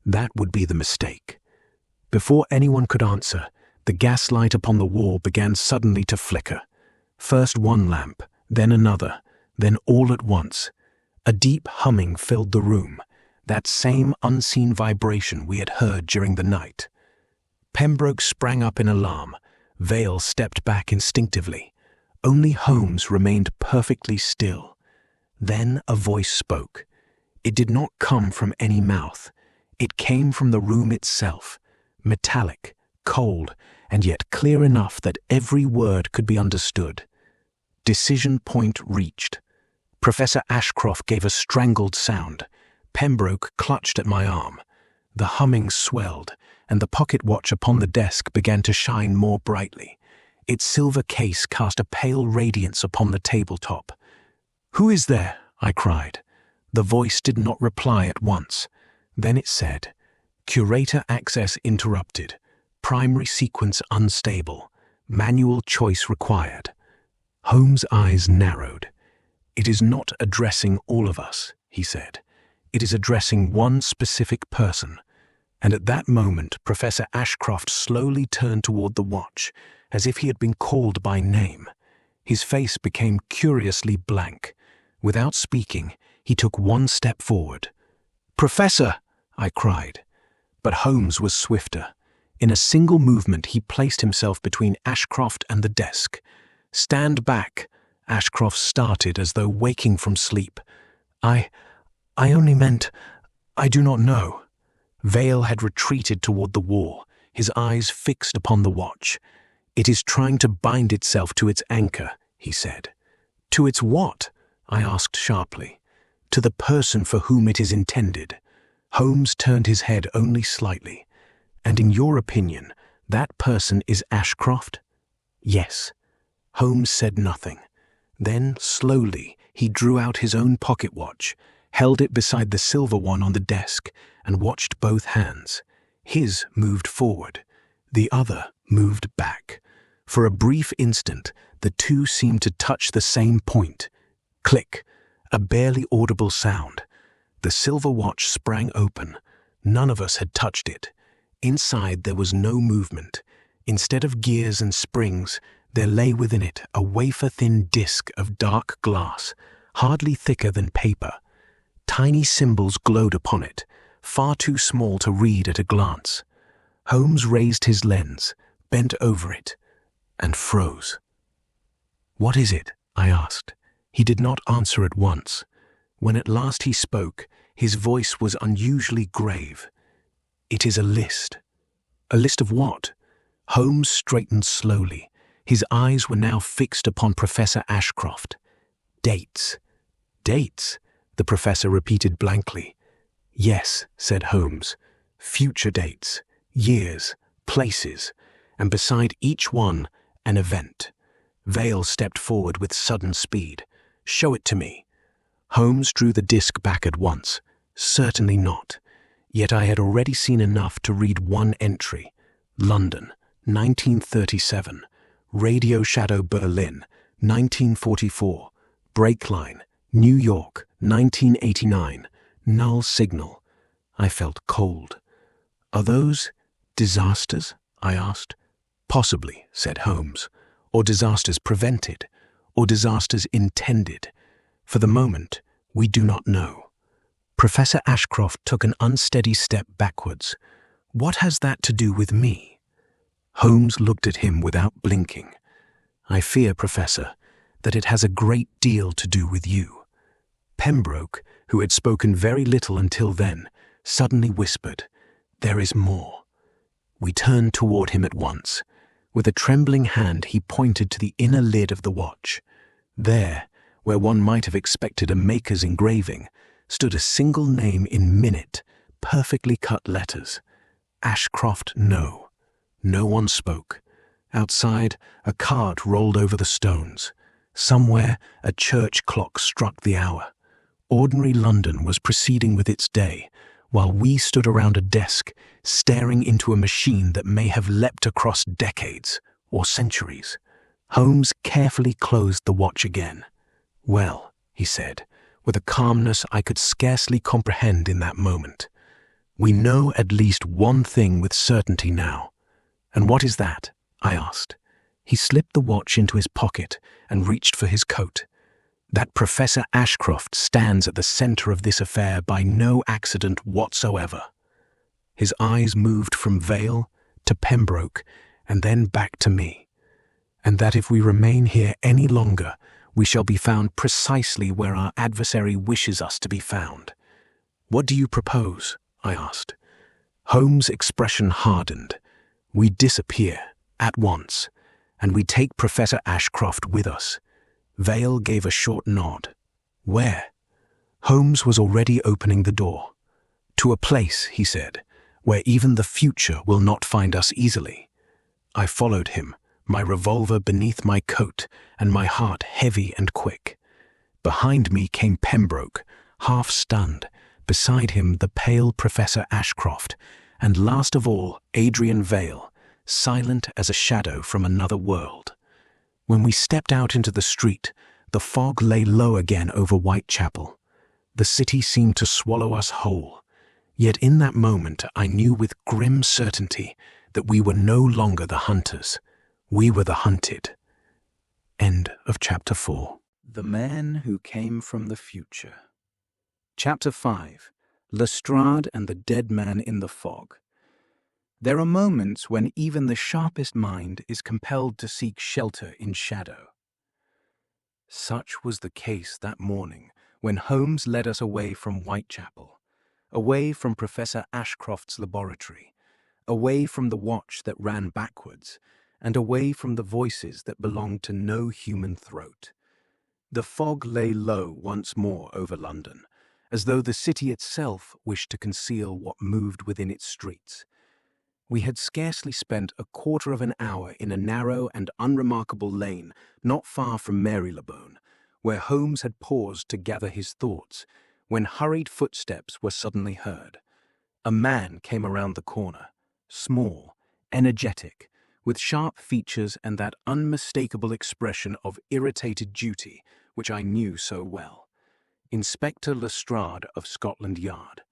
"That would be the mistake." Before anyone could answer, the gaslight upon the wall began suddenly to flicker. First one lamp, then another, then all at once. A deep humming filled the room, that same unseen vibration we had heard during the night. Pembroke sprang up in alarm. Vale stepped back instinctively. Only Holmes remained perfectly still. Then a voice spoke. It did not come from any mouth. It came from the room itself, metallic, cold, and yet clear enough that every word could be understood. Decision point reached. Professor Ashcroft gave a strangled sound. Pembroke clutched at my arm. The humming swelled, and the pocket watch upon the desk began to shine more brightly. Its silver case cast a pale radiance upon the tabletop. "Who is there?" I cried. The voice did not reply at once. Then it said, "Curator access interrupted. Primary sequence unstable. Manual choice required." Holmes' eyes narrowed. "It is not addressing all of us," he said. "It is addressing one specific person." And at that moment, Professor Ashcroft slowly turned toward the watch, as if he had been called by name. His face became curiously blank. Without speaking, he took one step forward. "Professor!" I cried. But Holmes was swifter. In a single movement, he placed himself between Ashcroft and the desk. "Stand back!" Ashcroft started as though waking from sleep. I only meant, I do not know." Vale had retreated toward the wall, his eyes fixed upon the watch. "It is trying to bind itself to its anchor," he said. "To its what?" I asked sharply. "To the person for whom it is intended." Holmes turned his head only slightly. "And in your opinion, that person is Ashcroft?" "Yes." Holmes said nothing. Then, slowly, he drew out his own pocket watch, held it beside the silver one on the desk, and watched both hands. His moved forward. The other moved back. For a brief instant, the two seemed to touch the same point. Click, a barely audible sound. The silver watch sprang open. None of us had touched it. Inside there was no movement. Instead of gears and springs, there lay within it a wafer-thin disc of dark glass, hardly thicker than paper. Tiny symbols glowed upon it, far too small to read at a glance. Holmes raised his lens, bent over it, and froze. "What is it?" I asked. He did not answer at once. When at last he spoke, his voice was unusually grave. "It is a list." "A list of what?" Holmes straightened slowly. His eyes were now fixed upon Professor Ashcroft. "Dates." "Dates?" the professor repeated blankly. "Yes," said Holmes. "Future dates, years, places, and beside each one, an event." Vale stepped forward with sudden speed. "Show it to me." Holmes drew the disc back at once. Certainly not. Yet I had already seen enough to read one entry. London, 1937. Radio Shadow Berlin, 1944. Break line, New York, 1989. Null signal. I felt cold. "Are those disasters?" I asked. "Possibly," said Holmes. "Or disasters prevented, or disasters intended. For the moment, we do not know." Professor Ashcroft took an unsteady step backwards. "What has that to do with me?" Holmes looked at him without blinking. "I fear, Professor, that it has a great deal to do with you." Pembroke, who had spoken very little until then, suddenly whispered, "There is more." We turned toward him at once. With a trembling hand, he pointed to the inner lid of the watch. There, where one might have expected a maker's engraving, stood a single name in minute, perfectly cut letters. Ashcroft, no. No one spoke. Outside, a cart rolled over the stones. Somewhere, a church clock struck the hour. Ordinary London was proceeding with its day, while we stood around a desk, staring into a machine that may have leapt across decades or centuries. Holmes carefully closed the watch again. "Well," he said, with a calmness I could scarcely comprehend in that moment, "we know at least one thing with certainty now." "And what is that?" I asked. He slipped the watch into his pocket and reached for his coat. "That Professor Ashcroft stands at the center of this affair by no accident whatsoever." His eyes moved from Vale to Pembroke and then back to me. "And that if we remain here any longer, we shall be found precisely where our adversary wishes us to be found." "What do you propose?" I asked. Holmes' expression hardened. "We disappear, at once, and we take Professor Ashcroft with us." Vale gave a short nod. "Where?" Holmes was already opening the door. "To a place," he said, "where even the future will not find us easily." I followed him, my revolver beneath my coat and my heart heavy and quick. Behind me came Pembroke, half stunned, beside him the pale Professor Ashcroft, and last of all Adrian Vale, silent as a shadow from another world. When we stepped out into the street, the fog lay low again over Whitechapel. The city seemed to swallow us whole. Yet in that moment I knew with grim certainty that we were no longer the hunters. We were the hunted. End of Chapter 4. The Man Who Came from the Future. Chapter 5. Lestrade and the Dead Man in the Fog. There are moments when even the sharpest mind is compelled to seek shelter in shadow. Such was the case that morning when Holmes led us away from Whitechapel, away from Professor Ashcroft's laboratory, away from the watch that ran backwards, and away from the voices that belonged to no human throat. The fog lay low once more over London, as though the city itself wished to conceal what moved within its streets. We had scarcely spent a quarter of an hour in a narrow and unremarkable lane not far from Marylebone, where Holmes had paused to gather his thoughts, when hurried footsteps were suddenly heard. A man came around the corner, small, energetic, with sharp features and that unmistakable expression of irritated duty which I knew so well. Inspector Lestrade of Scotland Yard.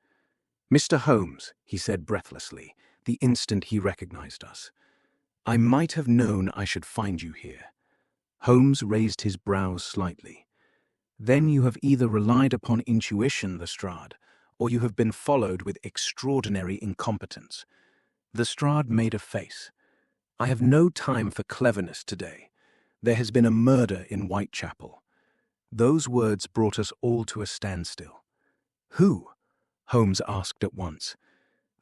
"Mr. Holmes," he said breathlessly, the instant he recognized us. "I might have known I should find you here." Holmes raised his brows slightly. "Then you have either relied upon intuition, Lestrade, or you have been followed with extraordinary incompetence." Lestrade made a face. "I have no time for cleverness today. There has been a murder in Whitechapel." Those words brought us all to a standstill. "Who?" Holmes asked at once.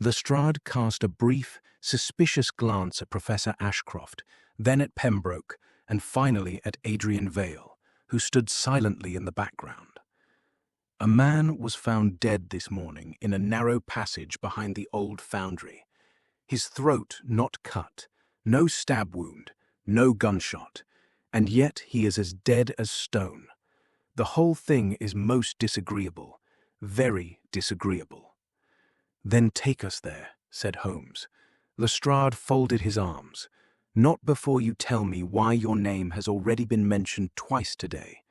Lestrade cast a brief, suspicious glance at Professor Ashcroft, then at Pembroke, and finally at Adrian Vale, who stood silently in the background. "A man was found dead this morning in a narrow passage behind the old foundry. His throat not cut, no stab wound, no gunshot, and yet he is as dead as stone. The whole thing is most disagreeable, very disagreeable." "Then take us there," said Holmes. Lestrade folded his arms. "Not before you tell me why your name has already been mentioned twice today."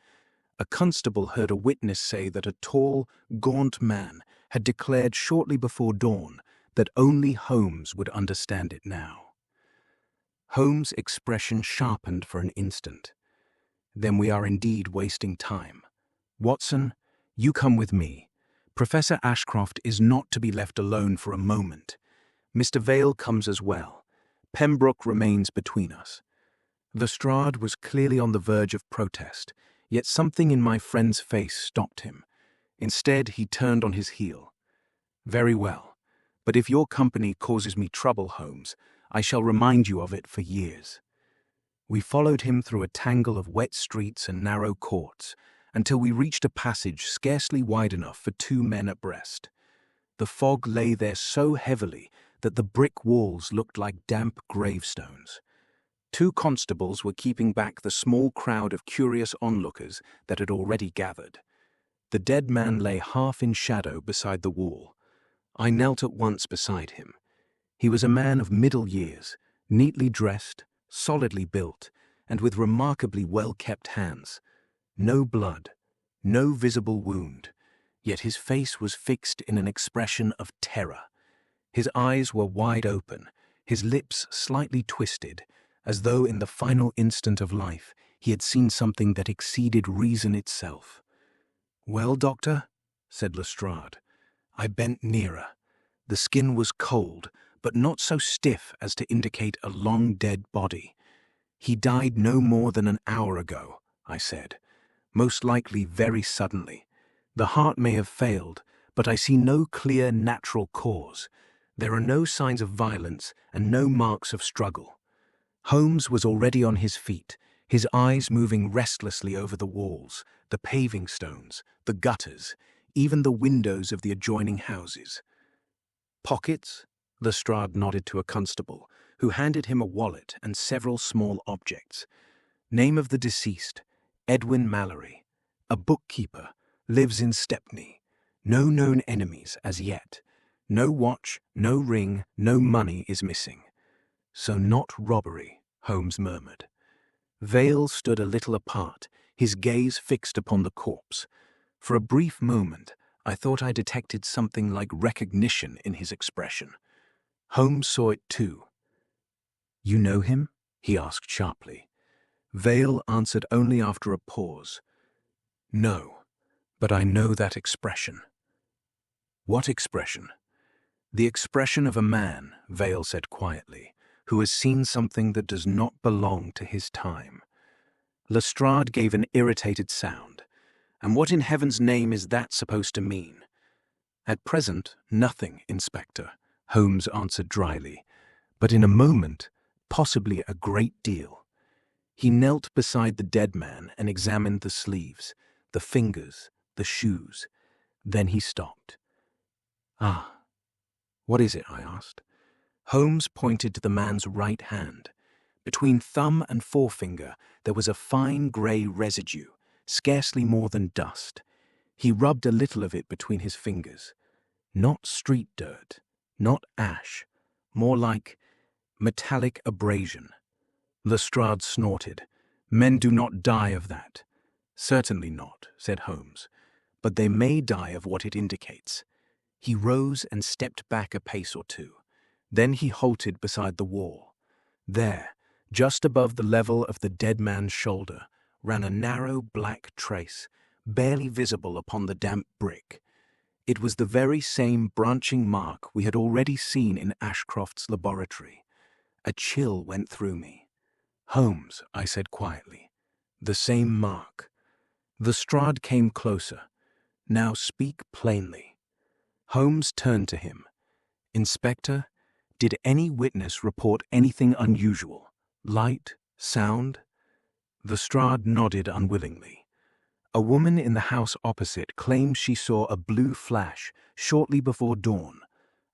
A constable heard a witness say that a tall, gaunt man had declared shortly before dawn that only Holmes would understand it now. Holmes' expression sharpened for an instant. "Then we are indeed wasting time. Watson, you come with me. Professor Ashcroft is not to be left alone for a moment. Mr. Vale comes as well. Pembroke remains between us." Lestrade was clearly on the verge of protest, yet something in my friend's face stopped him. Instead, he turned on his heel. "Very well, but if your company causes me trouble, Holmes, I shall remind you of it for years." We followed him through a tangle of wet streets and narrow courts, until we reached a passage scarcely wide enough for two men abreast. The fog lay there so heavily that the brick walls looked like damp gravestones. Two constables were keeping back the small crowd of curious onlookers that had already gathered. The dead man lay half in shadow beside the wall. I knelt at once beside him. He was a man of middle years, neatly dressed, solidly built, and with remarkably well-kept hands. No blood, no visible wound, yet his face was fixed in an expression of terror. His eyes were wide open, his lips slightly twisted, as though in the final instant of life he had seen something that exceeded reason itself. "Well, doctor?" said Lestrade. I bent nearer. The skin was cold, but not so stiff as to indicate a long-dead body. "He died no more than an hour ago," I said. "Most likely very suddenly. The heart may have failed, but I see no clear natural cause. There are no signs of violence and no marks of struggle." Holmes was already on his feet, his eyes moving restlessly over the walls, the paving stones, the gutters, even the windows of the adjoining houses. "Pockets?" Lestrade nodded to a constable, who handed him a wallet and several small objects. "Name of the deceased, Edwin Mallory. A bookkeeper, lives in Stepney. No known enemies as yet. No watch, no ring, no money is missing." "So not robbery," Holmes murmured. Vale stood a little apart, his gaze fixed upon the corpse. For a brief moment, I thought I detected something like recognition in his expression. Holmes saw it too. "You know him?" he asked sharply. Vale answered only after a pause. "No, but I know that expression." "What expression?" "The expression of a man," Vale said quietly, "who has seen something that does not belong to his time." Lestrade gave an irritated sound. "And what in heaven's name is that supposed to mean?" "At present, nothing, Inspector," Holmes answered dryly. "But in a moment, possibly a great deal." He knelt beside the dead man and examined the sleeves, the fingers, the shoes. Then he stopped. "Ah, what is it?" I asked. Holmes pointed to the man's right hand. Between thumb and forefinger there was a fine grey residue, scarcely more than dust. He rubbed a little of it between his fingers. Not street dirt, not ash, more like metallic abrasion. Lestrade snorted. Men do not die of that. Certainly not, said Holmes, but they may die of what it indicates. He rose and stepped back a pace or two. Then he halted beside the wall. There, just above the level of the dead man's shoulder, ran a narrow black trace, barely visible upon the damp brick. It was the very same branching mark we had already seen in Ashcroft's laboratory. A chill went through me. Holmes, I said quietly. The same mark. Lestrade came closer. Now speak plainly. Holmes turned to him. Inspector, did any witness report anything unusual? Light? Sound? Lestrade nodded unwillingly. A woman in the house opposite claimed she saw a blue flash shortly before dawn.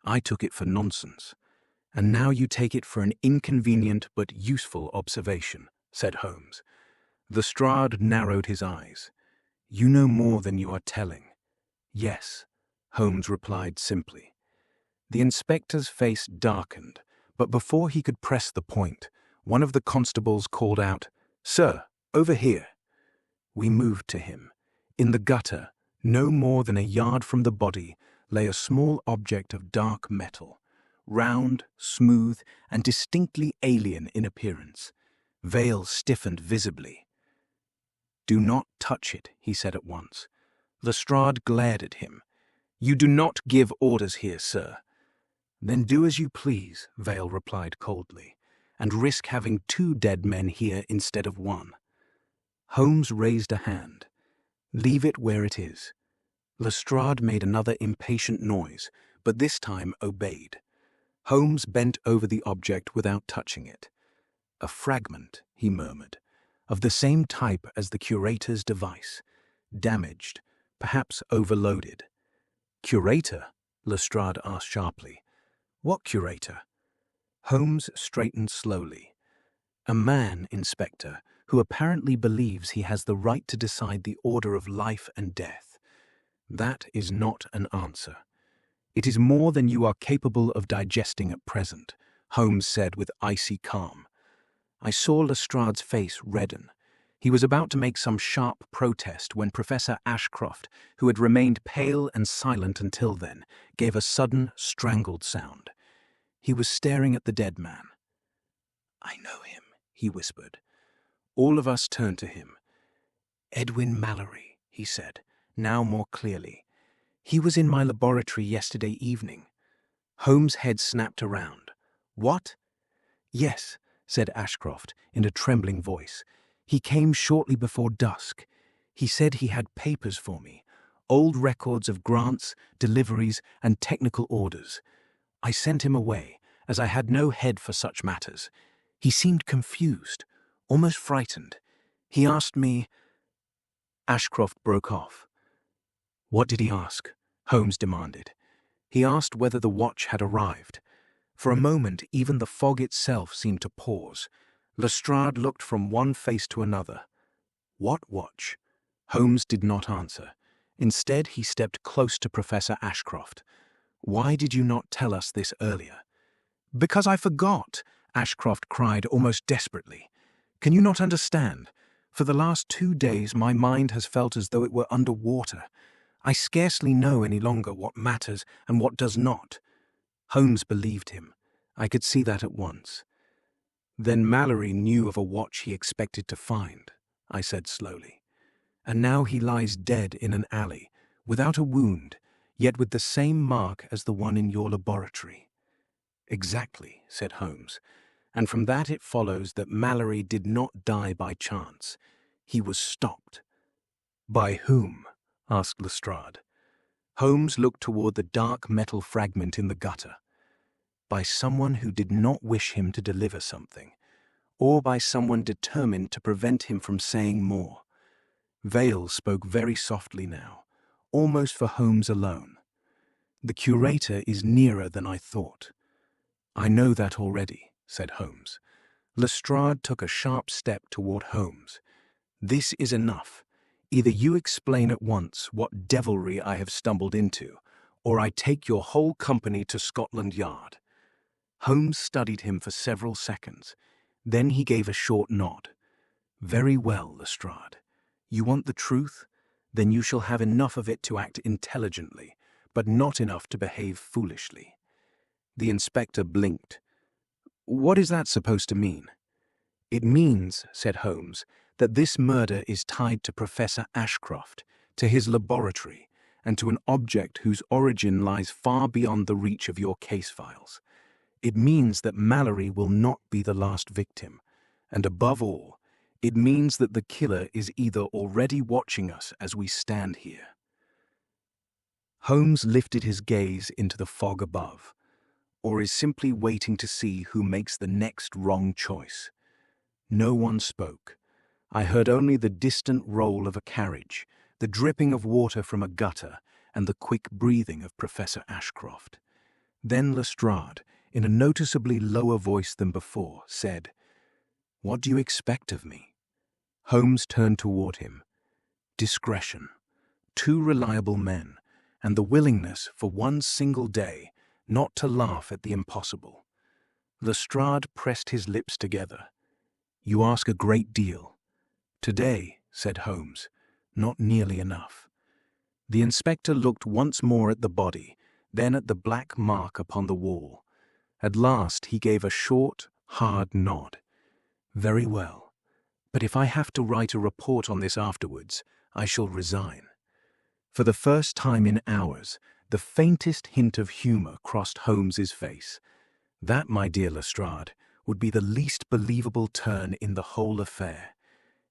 I took it for nonsense. And now you take it for an inconvenient but useful observation, said Holmes. Lestrade narrowed his eyes. You know more than you are telling. Yes, Holmes replied simply. The inspector's face darkened, but before he could press the point, one of the constables called out, Sir, over here. We moved to him. In the gutter, no more than a yard from the body, lay a small object of dark metal, round, smooth, and distinctly alien in appearance. Vale stiffened visibly. Do not touch it, he said at once. Lestrade glared at him. You do not give orders here, sir. Then do as you please, Vale replied coldly, and risk having 2 dead men here instead of 1. Holmes raised a hand. Leave it where it is. Lestrade made another impatient noise, but this time obeyed. Holmes bent over the object without touching it. A fragment, he murmured, of the same type as the curator's device, damaged, perhaps overloaded. Curator? Lestrade asked sharply. What curator? Holmes straightened slowly. A man, Inspector, who apparently believes he has the right to decide the order of life and death. That is not an answer. It is more than you are capable of digesting at present, Holmes said with icy calm. I saw Lestrade's face redden. He was about to make some sharp protest when Professor Ashcroft, who had remained pale and silent until then, gave a sudden, strangled sound. He was staring at the dead man. I know him, he whispered. All of us turned to him. Edwin Mallory, he said, now more clearly. He was in my laboratory yesterday evening. Holmes' head snapped around. What? Yes, said Ashcroft in a trembling voice. He came shortly before dusk. He said he had papers for me, old records of grants, deliveries, and technical orders. I sent him away, as I had no head for such matters. He seemed confused, almost frightened. He asked me... Ashcroft broke off. What did he ask? Holmes demanded. He asked whether the watch had arrived. For a moment, even the fog itself seemed to pause. Lestrade looked from one face to another. What watch? Holmes did not answer. Instead, he stepped close to Professor Ashcroft. Why did you not tell us this earlier? Because I forgot, Ashcroft cried almost desperately. Can you not understand? For the last 2 days, my mind has felt as though it were under water. I scarcely know any longer what matters and what does not. Holmes believed him. I could see that at once. Then Mallory knew of a watch he expected to find, I said slowly. And now he lies dead in an alley, without a wound, yet with the same mark as the one in your laboratory. Exactly, said Holmes, and from that it follows that Mallory did not die by chance. He was stopped. By whom? Asked Lestrade. Holmes looked toward the dark metal fragment in the gutter. By someone who did not wish him to deliver something, or by someone determined to prevent him from saying more. Vale spoke very softly now, almost for Holmes alone. The curator is nearer than I thought. I know that already, said Holmes. Lestrade took a sharp step toward Holmes. This is enough. Either you explain at once what devilry I have stumbled into, or I take your whole company to Scotland Yard." Holmes studied him for several seconds. Then he gave a short nod. "Very well, Lestrade. You want the truth? Then you shall have enough of it to act intelligently, but not enough to behave foolishly." The inspector blinked. "What is that supposed to mean?" "It means," said Holmes, "that this murder is tied to Professor Ashcroft, to his laboratory, and to an object whose origin lies far beyond the reach of your case files. It means that Mallory will not be the last victim, and above all, it means that the killer is either already watching us as we stand here." Holmes lifted his gaze into the fog above, or is simply waiting to see who makes the next wrong choice. No one spoke. I heard only the distant roll of a carriage, the dripping of water from a gutter, and the quick breathing of Professor Ashcroft. Then Lestrade, in a noticeably lower voice than before, said, "What do you expect of me?" Holmes turned toward him. Discretion, 2 reliable men, and the willingness for one single day not to laugh at the impossible. Lestrade pressed his lips together. "You ask a great deal." "Today," said Holmes, "not nearly enough." The inspector looked once more at the body, then at the black mark upon the wall. At last he gave a short, hard nod. "Very well. But if I have to write a report on this afterwards, I shall resign." For the first time in hours, the faintest hint of humor crossed Holmes's face. That, my dear Lestrade, would be the least believable turn in the whole affair.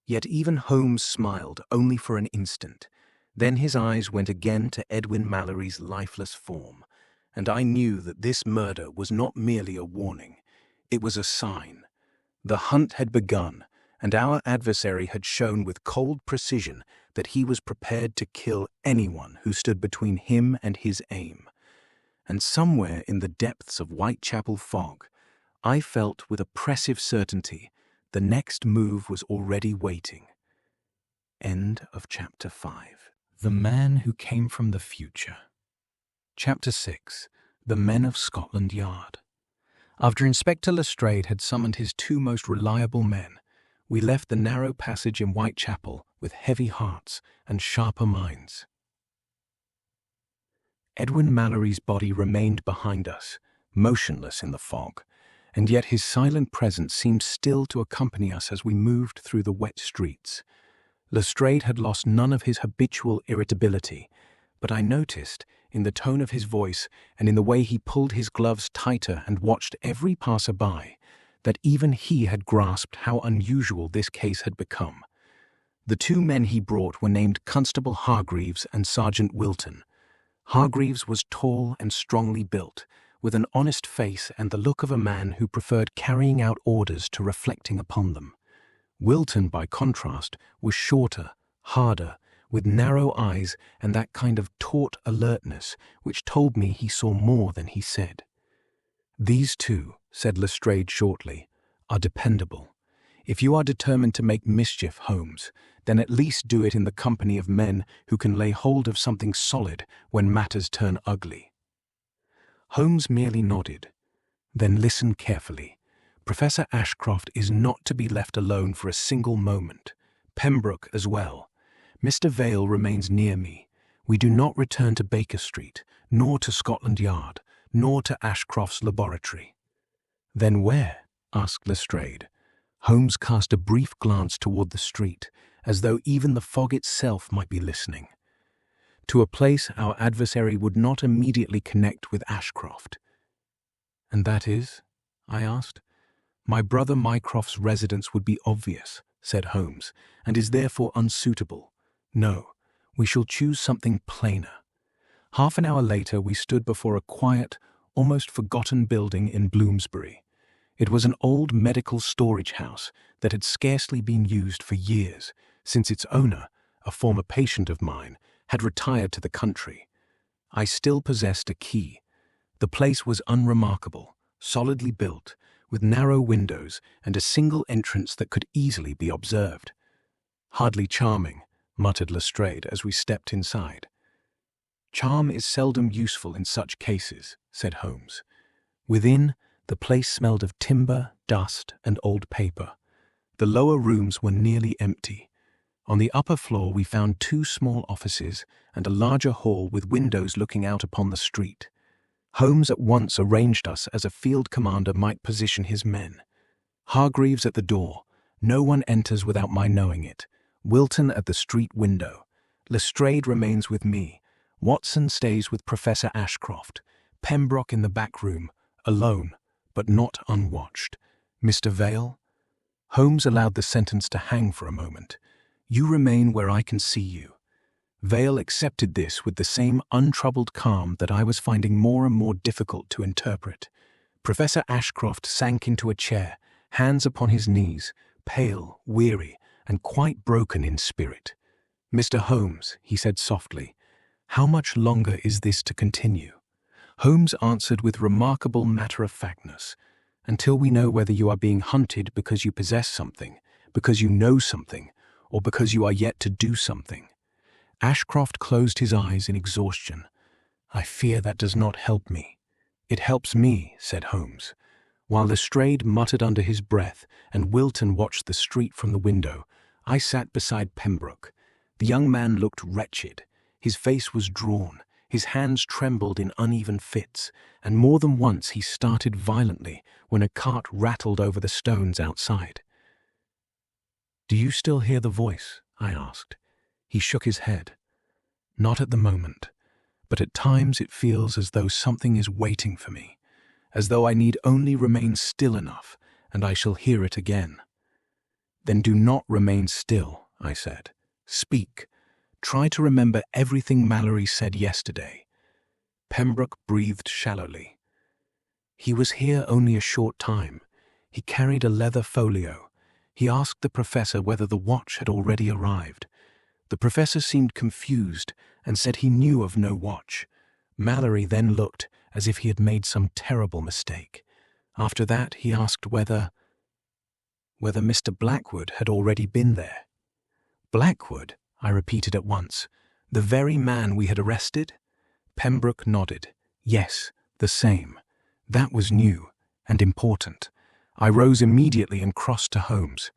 Yet even Holmes smiled only for an instant. Then his eyes went again to Edwin Mallory's lifeless form, and I knew that this murder was not merely a warning. It was a sign. The hunt had begun, and our adversary had shown with cold precision that he was prepared to kill anyone who stood between him and his aim. And somewhere in the depths of Whitechapel fog, I felt with oppressive certainty the next move was already waiting. End of Chapter 5. The Man Who Came from the Future. Chapter 6. The Men of Scotland Yard. After Inspector Lestrade had summoned his 2 most reliable men, we left the narrow passage in Whitechapel with heavy hearts and sharper minds. Edwin Mallory's body remained behind us, motionless in the fog, and yet his silent presence seemed still to accompany us as we moved through the wet streets. Lestrade had lost none of his habitual irritability, but I noticed, in the tone of his voice and in the way he pulled his gloves tighter and watched every passer-by, that even he had grasped how unusual this case had become. The 2 men he brought were named Constable Hargreaves and Sergeant Wilton. Hargreaves was tall and strongly built, with an honest face and the look of a man who preferred carrying out orders to reflecting upon them. Wilton, by contrast, was shorter, harder, with narrow eyes and that kind of taut alertness which told me he saw more than he said. "These 2, said Lestrade shortly, "are dependable. If you are determined to make mischief, Holmes, then at least do it in the company of men who can lay hold of something solid when matters turn ugly." Holmes merely nodded. "Then listen carefully. Professor Ashcroft is not to be left alone for a single moment. Pembroke as well. Mr. Vale remains near me. We do not return to Baker Street, nor to Scotland Yard, nor to Ashcroft's laboratory." "Then where?" asked Lestrade. Holmes cast a brief glance toward the street, as though even the fog itself might be listening. "To a place our adversary would not immediately connect with Ashcroft." "And that is?" I asked. "My brother Mycroft's residence would be obvious," said Holmes, "and is therefore unsuitable. No, we shall choose something plainer." Half an hour later we stood before a quiet, almost forgotten building in Bloomsbury. It was an old medical storage house that had scarcely been used for years, since its owner, a former patient of mine, had retired to the country. I still possessed a key. The place was unremarkable, solidly built, with narrow windows and a single entrance that could easily be observed. "Hardly charming," muttered Lestrade as we stepped inside. "Charm is seldom useful in such cases," said Holmes. Within, the place smelled of timber, dust, and old paper. The lower rooms were nearly empty. On the upper floor we found 2 small offices and a larger hall with windows looking out upon the street. Holmes at once arranged us as a field commander might position his men. Hargreaves at the door. No one enters without my knowing it. Wilton at the street window. Lestrade remains with me. Watson stays with Professor Ashcroft. Pembroke in the back room, alone, but not unwatched. Mr. Vale? Holmes allowed the sentence to hang for a moment. You remain where I can see you. Vale accepted this with the same untroubled calm that I was finding more and more difficult to interpret. Professor Ashcroft sank into a chair, hands upon his knees, pale, weary, and quite broken in spirit. "Mr. Holmes," he said softly, "how much longer is this to continue?" Holmes answered with remarkable matter-of-factness. "Until we know whether you are being hunted because you possess something, because you know something, or because you are yet to do something." Ashcroft closed his eyes in exhaustion. "I fear that does not help me." "It helps me," said Holmes. While Lestrade muttered under his breath and Wilton watched the street from the window, I sat beside Pembroke. The young man looked wretched. His face was drawn, his hands trembled in uneven fits, and more than once he started violently when a cart rattled over the stones outside. "Do you still hear the voice?" I asked. He shook his head. "Not at the moment, but at times it feels as though something is waiting for me, as though I need only remain still enough, and I shall hear it again." "Then do not remain still," I said. "Speak. Try to remember everything Mallory said yesterday." Pembroke breathed shallowly. "He was here only a short time. He carried a leather folio. He asked the professor whether the watch had already arrived. The professor seemed confused and said he knew of no watch. Mallory then looked as if he had made some terrible mistake. After that, he asked whether Mr. Blackwood had already been there." "Blackwood?" I repeated at once. "The very man we had arrested?" Pembroke nodded. "Yes, the same. That was new and important." I rose immediately and crossed to Holmes.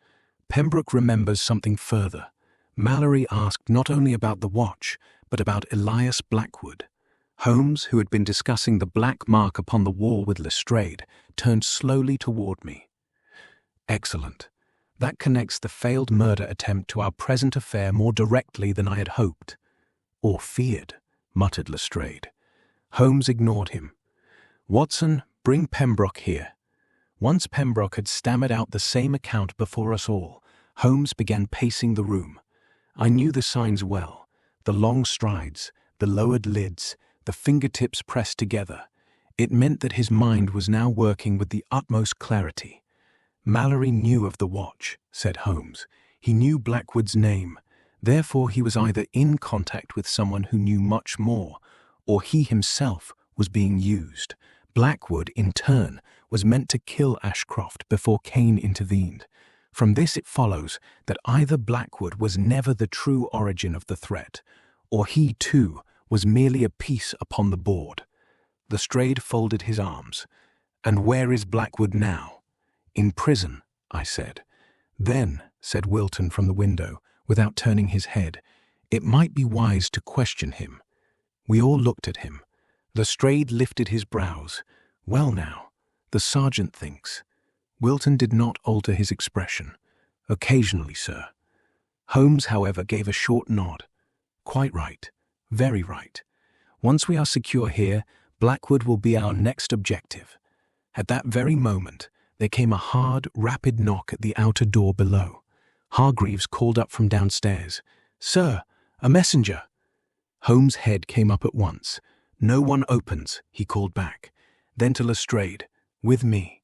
"Pembroke remembers something further. Mallory asked not only about the watch, but about Elias Blackwood." Holmes, who had been discussing the black mark upon the wall with Lestrade, turned slowly toward me. "Excellent. That connects the failed murder attempt to our present affair more directly than I had hoped." "Or feared," muttered Lestrade. Holmes ignored him. "Watson, bring Pembroke here." Once Pembroke had stammered out the same account before us all, Holmes began pacing the room. I knew the signs well: the long strides, the lowered lids, the fingertips pressed together. It meant that his mind was now working with the utmost clarity. "Mallory knew of the watch," said Holmes. "He knew Blackwood's name. Therefore he was either in contact with someone who knew much more, or he himself was being used. Blackwood, in turn, was meant to kill Ashcroft before Kane intervened. From this it follows that either Blackwood was never the true origin of the threat, or he, too, was merely a piece upon the board." Lestrade folded his arms. "And where is Blackwood now?" "In prison," I said. "Then," said Wilton from the window, without turning his head, "it might be wise to question him." We all looked at him. Lestrade lifted his brows. "Well now, the sergeant thinks." Wilton did not alter his expression. "Occasionally, sir." Holmes, however, gave a short nod. "Quite right. Very right. Once we are secure here, Blackwood will be our next objective." At that very moment, there came a hard, rapid knock at the outer door below. Hargreaves called up from downstairs. "Sir, a messenger." Holmes' head came up at once. "No one opens," he called back. Then to Lestrade, "With me."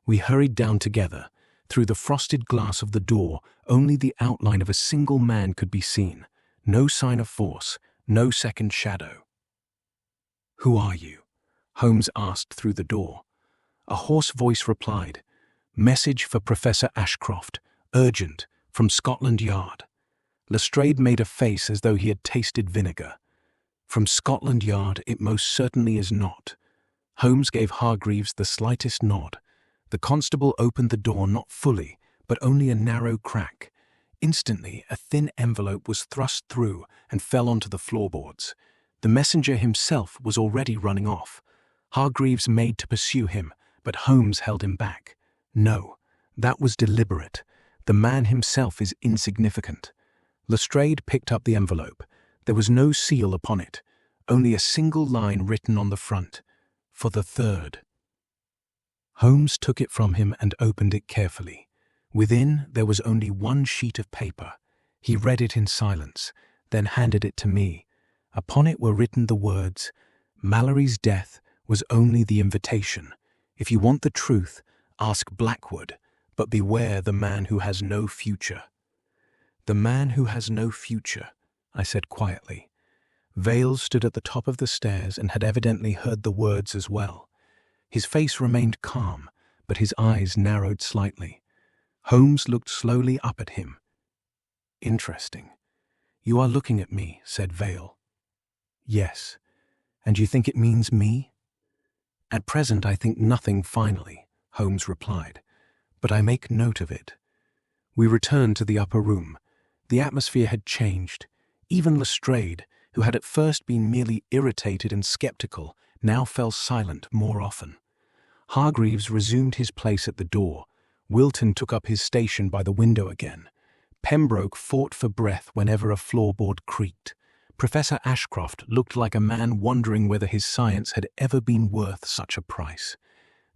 We hurried down together. Through the frosted glass of the door, only the outline of a single man could be seen. No sign of force, no second shadow. "Who are you?" Holmes asked through the door. A hoarse voice replied, "Message for Professor Ashcroft, urgent, from Scotland Yard." Lestrade made a face as though he had tasted vinegar. "From Scotland Yard, it most certainly is not." Holmes gave Hargreaves the slightest nod. The constable opened the door not fully, but only a narrow crack. Instantly, a thin envelope was thrust through and fell onto the floorboards. The messenger himself was already running off. Hargreaves made to pursue him, but Holmes held him back. "No, that was deliberate. The man himself is insignificant." Lestrade picked up the envelope. There was no seal upon it, only a single line written on the front, "For the third." Holmes took it from him and opened it carefully. Within, there was only one sheet of paper. He read it in silence, then handed it to me. Upon it were written the words, "Mallory's death was only the invitation. If you want the truth, ask Blackwood, but beware the man who has no future." "The man who has no future," I said quietly. Vale stood at the top of the stairs and had evidently heard the words as well. His face remained calm, but his eyes narrowed slightly. Holmes looked slowly up at him. "Interesting. You are looking at me," said Vale. "Yes. And you think it means me?" "At present I think nothing finally," Holmes replied, "but I make note of it." We returned to the upper room. The atmosphere had changed. Even Lestrade, who had at first been merely irritated and skeptical, now fell silent more often. Hargreaves resumed his place at the door. Wilton took up his station by the window again. Pembroke fought for breath whenever a floorboard creaked. Professor Ashcroft looked like a man wondering whether his science had ever been worth such a price.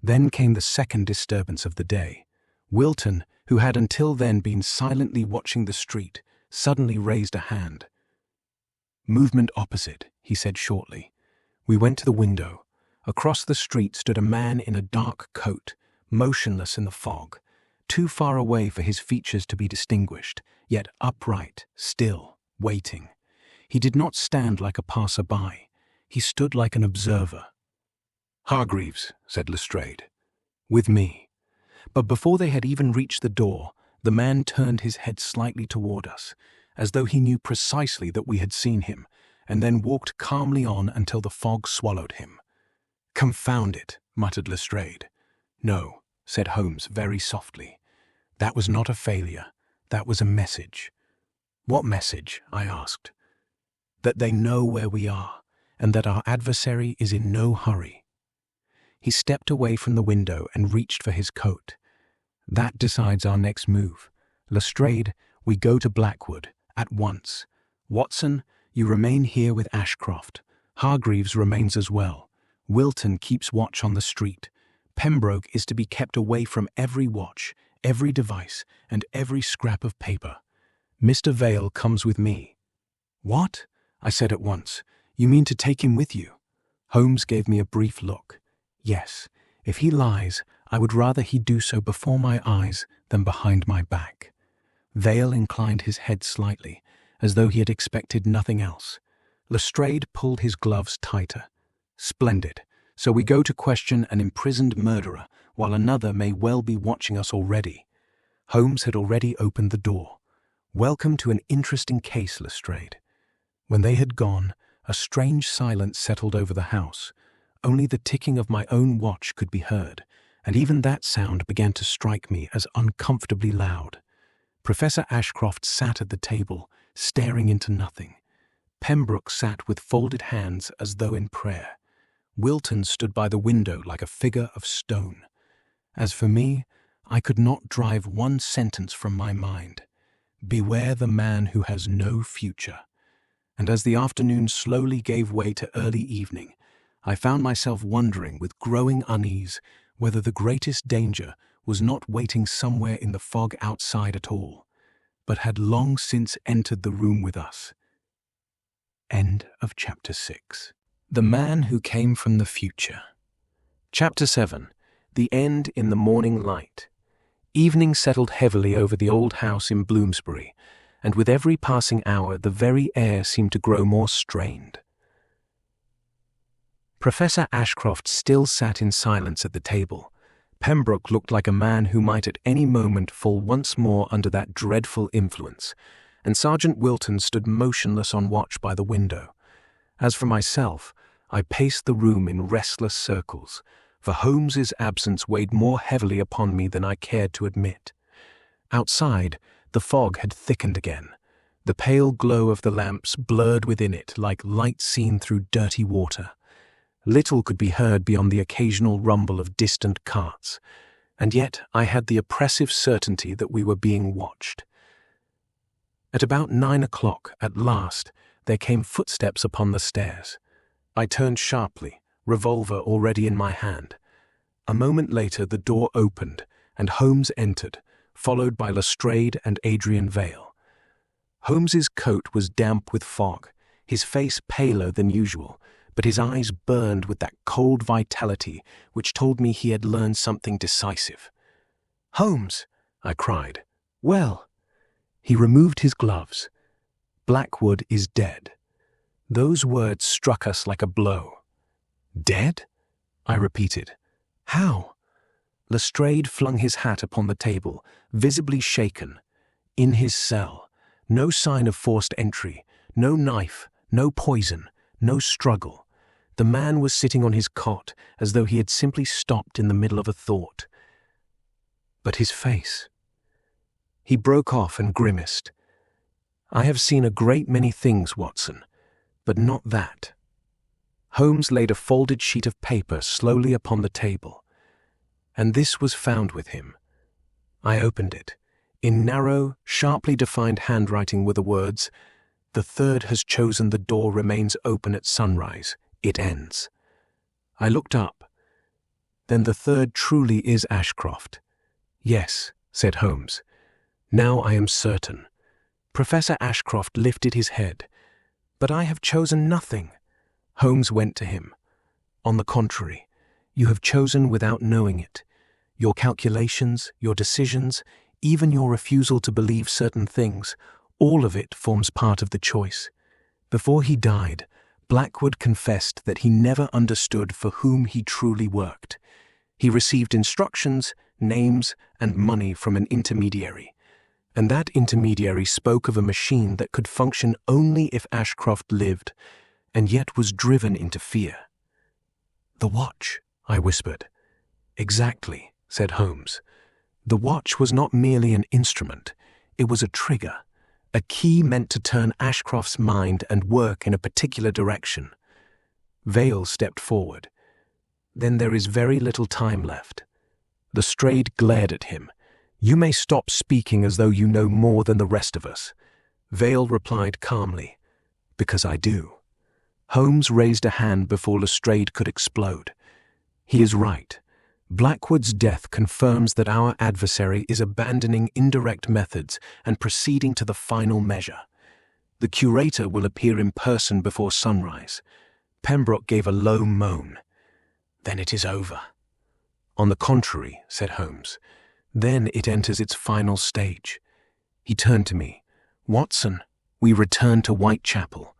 Then came the second disturbance of the day. Wilton, who had until then been silently watching the street, suddenly raised a hand. "Movement opposite," he said shortly. We went to the window. Across the street stood a man in a dark coat, motionless in the fog, too far away for his features to be distinguished, yet upright, still, waiting. He did not stand like a passer-by. He stood like an observer. "Hargreaves," said Lestrade. "With me." But before they had even reached the door, the man turned his head slightly toward us, as though he knew precisely that we had seen him, and then walked calmly on until the fog swallowed him. "Confound it," muttered Lestrade. "No," said Holmes very softly. "That was not a failure. That was a message." "What message?" I asked. "That they know where we are, and that our adversary is in no hurry." He stepped away from the window and reached for his coat. "That decides our next move. Lestrade, we go to Blackwood, at once. Watson, you remain here with Ashcroft. Hargreaves remains as well. Wilton keeps watch on the street. Pembroke is to be kept away from every watch, every device, and every scrap of paper. Mr. Vale comes with me." "What?" I said at once. "You mean to take him with you?" Holmes gave me a brief look. "Yes, if he lies, I would rather he do so before my eyes than behind my back." Vale inclined his head slightly, as though he had expected nothing else. Lestrade pulled his gloves tighter. "Splendid. So we go to question an imprisoned murderer, while another may well be watching us already." Holmes had already opened the door. "Welcome to an interesting case, Lestrade." When they had gone, a strange silence settled over the house. Only the ticking of my own watch could be heard, and even that sound began to strike me as uncomfortably loud. Professor Ashcroft sat at the table, staring into nothing. Pembroke sat with folded hands as though in prayer. Wilton stood by the window like a figure of stone. As for me, I could not drive one sentence from my mind. Beware the man who has no future. And as the afternoon slowly gave way to early evening, I found myself wondering with growing unease whether the greatest danger was not waiting somewhere in the fog outside at all, but had long since entered the room with us. End of Chapter 6. The Man Who Came from the Future. Chapter 7. The End in the Morning Light. Evening settled heavily over the old house in Bloomsbury, and with every passing hour the very air seemed to grow more strained. Professor Ashcroft still sat in silence at the table. Pembroke looked like a man who might at any moment fall once more under that dreadful influence, and Sergeant Wilton stood motionless on watch by the window. As for myself, I paced the room in restless circles, for Holmes's absence weighed more heavily upon me than I cared to admit. Outside, the fog had thickened again. The pale glow of the lamps blurred within it like light seen through dirty water. Little could be heard beyond the occasional rumble of distant carts, and yet I had the oppressive certainty that we were being watched. At about 9 o'clock, at last, there came footsteps upon the stairs. I turned sharply, revolver already in my hand. A moment later the door opened, and Holmes entered, followed by Lestrade and Adrian Vale. Holmes's coat was damp with fog, his face paler than usual, but his eyes burned with that cold vitality which told me he had learned something decisive. "Holmes!" I cried. "Well?" He removed his gloves. "Blackwood is dead." Those words struck us like a blow. "Dead?" I repeated. "How?" Lestrade flung his hat upon the table, visibly shaken. In his cell. No sign of forced entry, no knife, no poison, no struggle. The man was sitting on his cot as though he had simply stopped in the middle of a thought. But his face. He broke off and grimaced. "I have seen a great many things, Watson, but not that." Holmes laid a folded sheet of paper slowly upon the table. "And this was found with him." I opened it. In narrow, sharply defined handwriting were the words, "The third has chosen the door remains open at sunrise. It ends." I looked up. "Then the third truly is Ashcroft." "Yes," said Holmes. "Now I am certain." Professor Ashcroft lifted his head. "But I have chosen nothing." Holmes went to him. "On the contrary, you have chosen without knowing it. Your calculations, your decisions, even your refusal to believe certain things, all of it forms part of the choice. Before he died, Blackwood confessed that he never understood for whom he truly worked. He received instructions, names, and money from an intermediary. And that intermediary spoke of a machine that could function only if Ashcroft lived, and yet was driven into fear. "The watch," I whispered. "Exactly," said Holmes. "The watch was not merely an instrument, it was a trigger, a key meant to turn Ashcroft's mind and work in a particular direction." Vale stepped forward. "Then there is very little time left." Lestrade glared at him. "You may stop speaking as though you know more than the rest of us." Vale replied calmly, "Because I do." Holmes raised a hand before Lestrade could explode. "He is right. Blackwood's death confirms that our adversary is abandoning indirect methods and proceeding to the final measure. The curator will appear in person before sunrise." Pembroke gave a low moan. "Then it is over." "On the contrary," said Holmes. "Then it enters its final stage." He turned to me. "Watson, we return to Whitechapel."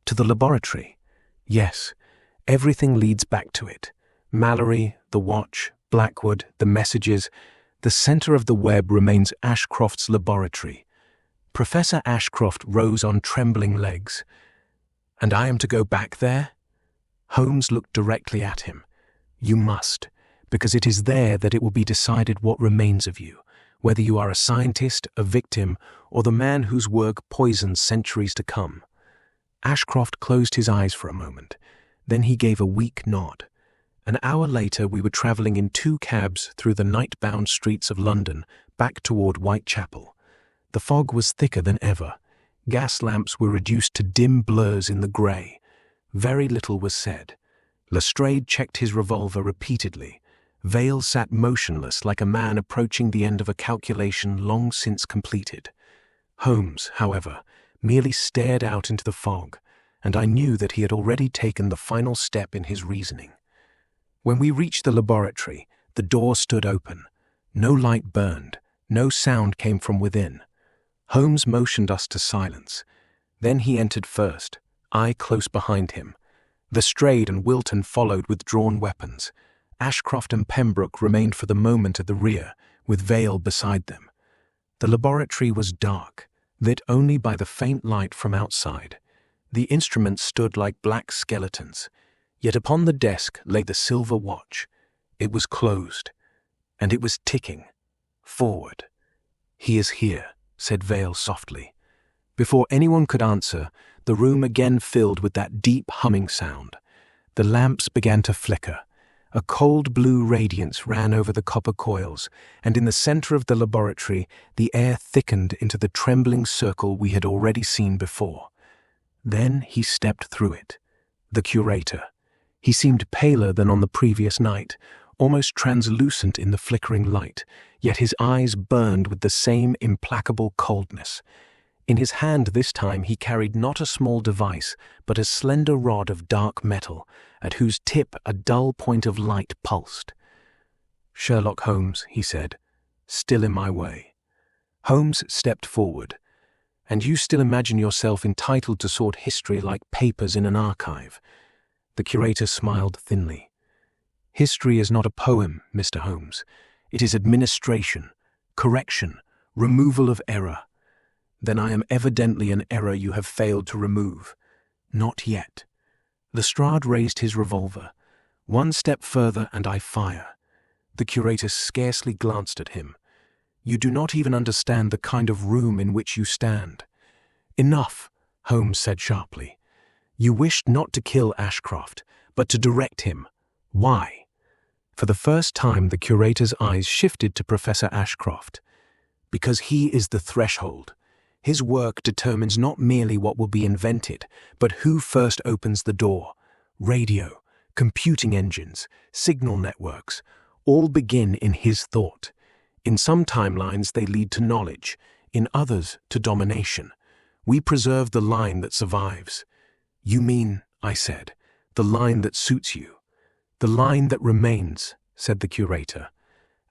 "To the laboratory?" "Yes. Everything leads back to it. Mallory, the watch, Blackwood, the messages. The center of the web remains Ashcroft's laboratory." Professor Ashcroft rose on trembling legs. "And I am to go back there?" Holmes looked directly at him. "You must, because it is there that it will be decided what remains of you, whether you are a scientist, a victim, or the man whose work poisons centuries to come." Ashcroft closed his eyes for a moment. Then he gave a weak nod. An hour later we were travelling in 2 cabs through the night-bound streets of London, back toward Whitechapel. The fog was thicker than ever. Gas lamps were reduced to dim blurs in the grey. Very little was said. Lestrade checked his revolver repeatedly. Vale sat motionless like a man approaching the end of a calculation long since completed. Holmes, however, merely stared out into the fog, and I knew that he had already taken the final step in his reasoning. When we reached the laboratory, the door stood open. No light burned, no sound came from within. Holmes motioned us to silence. Then he entered first, I close behind him. Lestrade and Wilton followed with drawn weapons. Ashcroft and Pembroke remained for the moment at the rear, with Vale beside them. The laboratory was dark. lit only by the faint light from outside. The instruments stood like black skeletons, yet upon the desk lay the silver watch. It was closed, and it was ticking. Forward. "He is here," said Vale softly. Before anyone could answer, the room again filled with that deep humming sound. The lamps began to flicker. A cold blue radiance ran over the copper coils, and in the center of the laboratory, the air thickened into the trembling circle we had already seen before. Then he stepped through it. The curator. He seemed paler than on the previous night, almost translucent in the flickering light, yet his eyes burned with the same implacable coldness. In his hand this time he carried not a small device, but a slender rod of dark metal, at whose tip a dull point of light pulsed. "Sherlock Holmes," he said, "still in my way." Holmes stepped forward. "And you still imagine yourself entitled to sort history like papers in an archive?" The curator smiled thinly. "History is not a poem, Mr. Holmes. It is administration, correction, removal of error." "Then I am evidently an error you have failed to remove." "Not yet." Lestrade raised his revolver. "One step further and I fire." The curator scarcely glanced at him. "You do not even understand the kind of room in which you stand." "Enough," Holmes said sharply. "You wished not to kill Ashcroft, but to direct him. Why?" For the first time the curator's eyes shifted to Professor Ashcroft. "Because he is the threshold. His work determines not merely what will be invented, but who first opens the door. Radio, computing engines, signal networks, all begin in his thought. In some timelines they lead to knowledge, in others to domination. We preserve the line that survives." "You mean," I said, "the line that suits you?" "The line that remains," said the curator.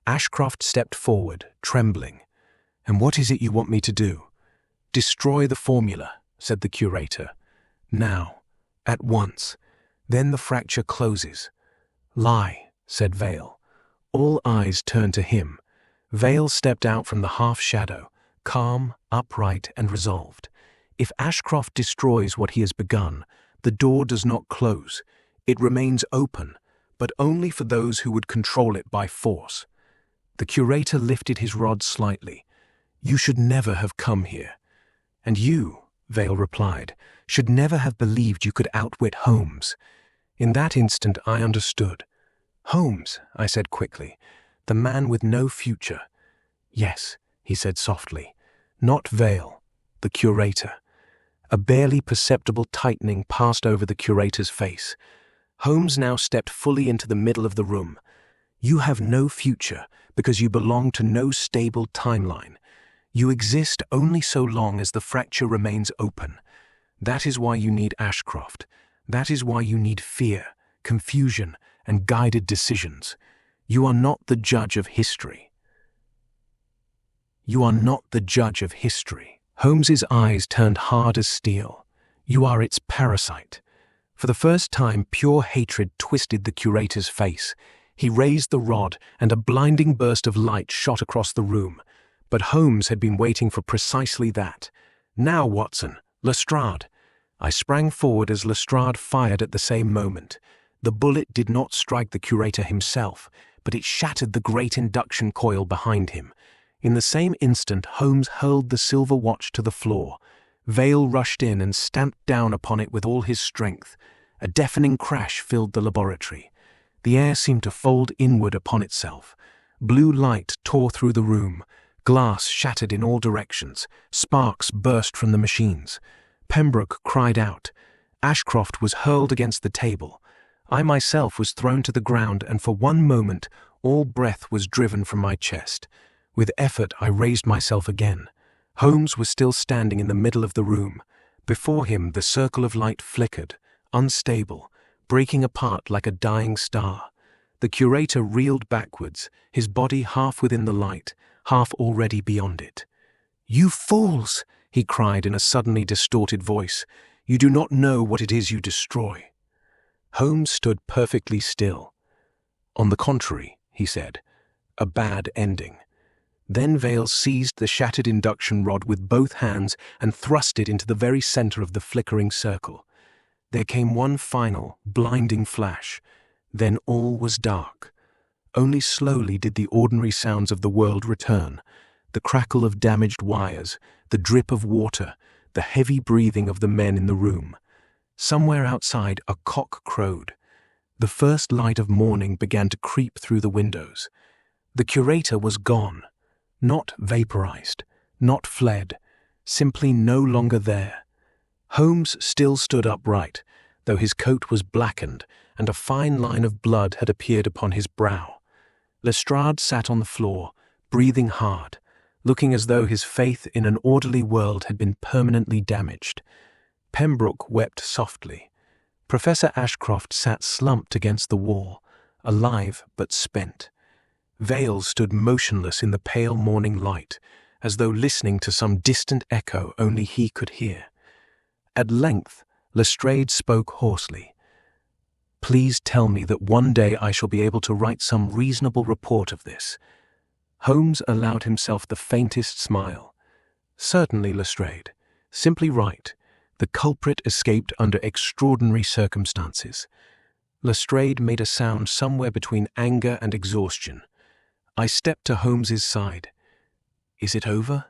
Ashcroft stepped forward, trembling. "And what is it you want me to do?" "Destroy the formula," said the curator. "Now, at once. Then the fracture closes." "Lie," said Vale. All eyes turned to him. Vale stepped out from the half-shadow, calm, upright, and resolved. If Ashcroft destroys what he has begun, the door does not close. It remains open, but only for those who would control it by force. The curator lifted his rod slightly. "You should never have come here." "And you," Vale replied, "should never have believed you could outwit Holmes." In that instant I understood. "Holmes," I said quickly, "the man with no future." "Yes," he said softly, "not Vale, the curator." A barely perceptible tightening passed over the curator's face. Holmes now stepped fully into the middle of the room. "You have no future because you belong to no stable timeline. You exist only so long as the fracture remains open. That is why you need Ashcroft. That is why you need fear, confusion, and guided decisions. You are not the judge of history." "You are not the judge of history." Holmes's eyes turned hard as steel. "You are its parasite." For the first time, pure hatred twisted the curator's face. He raised the rod, and a blinding burst of light shot across the room. But Holmes had been waiting for precisely that. "Now, Watson, Lestrade." I sprang forward as Lestrade fired at the same moment. The bullet did not strike the curator himself, but it shattered the great induction coil behind him. In the same instant, Holmes hurled the silver watch to the floor. Vale rushed in and stamped down upon it with all his strength. A deafening crash filled the laboratory. The air seemed to fold inward upon itself. Blue light tore through the room. Glass shattered in all directions. Sparks burst from the machines. Pembroke cried out. Ashcroft was hurled against the table. I myself was thrown to the ground, and for one moment all breath was driven from my chest. With effort I raised myself again. Holmes was still standing in the middle of the room. Before him the circle of light flickered, unstable, breaking apart like a dying star. The curator reeled backwards, his body half within the light, half already beyond it. "You fools!" he cried in a suddenly distorted voice. "You do not know what it is you destroy." Holmes stood perfectly still. "On the contrary," he said, "a bad ending." Then Vale seized the shattered induction rod with both hands and thrust it into the very center of the flickering circle. There came one final, blinding flash. Then all was dark. Only slowly did the ordinary sounds of the world return. The crackle of damaged wires, the drip of water, the heavy breathing of the men in the room. Somewhere outside, a cock crowed. The first light of morning began to creep through the windows. The curator was gone. Not vaporized, not fled, simply no longer there. Holmes still stood upright, though his coat was blackened and a fine line of blood had appeared upon his brow. Lestrade sat on the floor, breathing hard, looking as though his faith in an orderly world had been permanently damaged. Pembroke wept softly. Professor Ashcroft sat slumped against the wall, alive but spent. Vale stood motionless in the pale morning light, as though listening to some distant echo only he could hear. At length, Lestrade spoke hoarsely. "Please tell me that one day I shall be able to write some reasonable report of this." Holmes allowed himself the faintest smile. "Certainly, Lestrade. Simply write. The culprit escaped under extraordinary circumstances." Lestrade made a sound somewhere between anger and exhaustion. I stepped to Holmes's side. "Is it over?"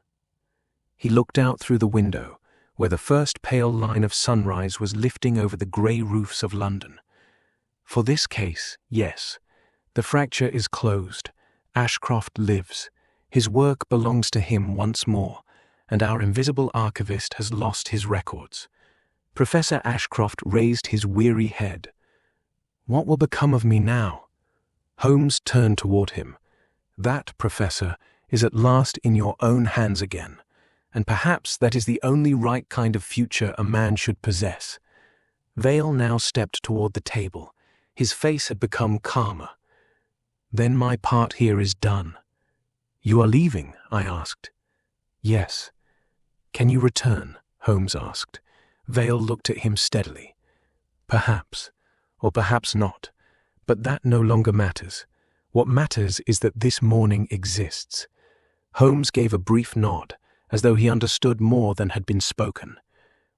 He looked out through the window, where the first pale line of sunrise was lifting over the grey roofs of London. "For this case, yes. The fracture is closed. Ashcroft lives. His work belongs to him once more, and our invisible archivist has lost his records." Professor Ashcroft raised his weary head. "What will become of me now?" Holmes turned toward him. "That, Professor, is at last in your own hands again, and perhaps that is the only right kind of future a man should possess." Vale now stepped toward the table. His face had become calmer. "Then my part here is done." "You are leaving?" I asked. "Yes." "Can you return?" Holmes asked. Vale looked at him steadily. "Perhaps, or perhaps not, but that no longer matters. What matters is that this morning exists." Holmes gave a brief nod, as though he understood more than had been spoken.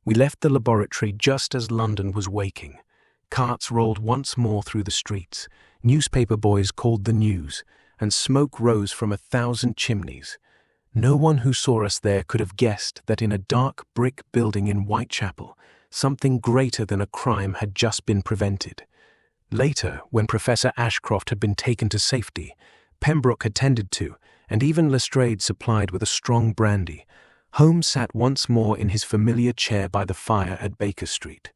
We left the laboratory just as London was waking. Carts rolled once more through the streets, newspaper boys called the news, and smoke rose from 1,000 chimneys. No one who saw us there could have guessed that in a dark brick building in Whitechapel, something greater than a crime had just been prevented. Later, when Professor Ashcroft had been taken to safety, Pembroke attended to, and even Lestrade supplied with a strong brandy, Holmes sat once more in his familiar chair by the fire at Baker Street.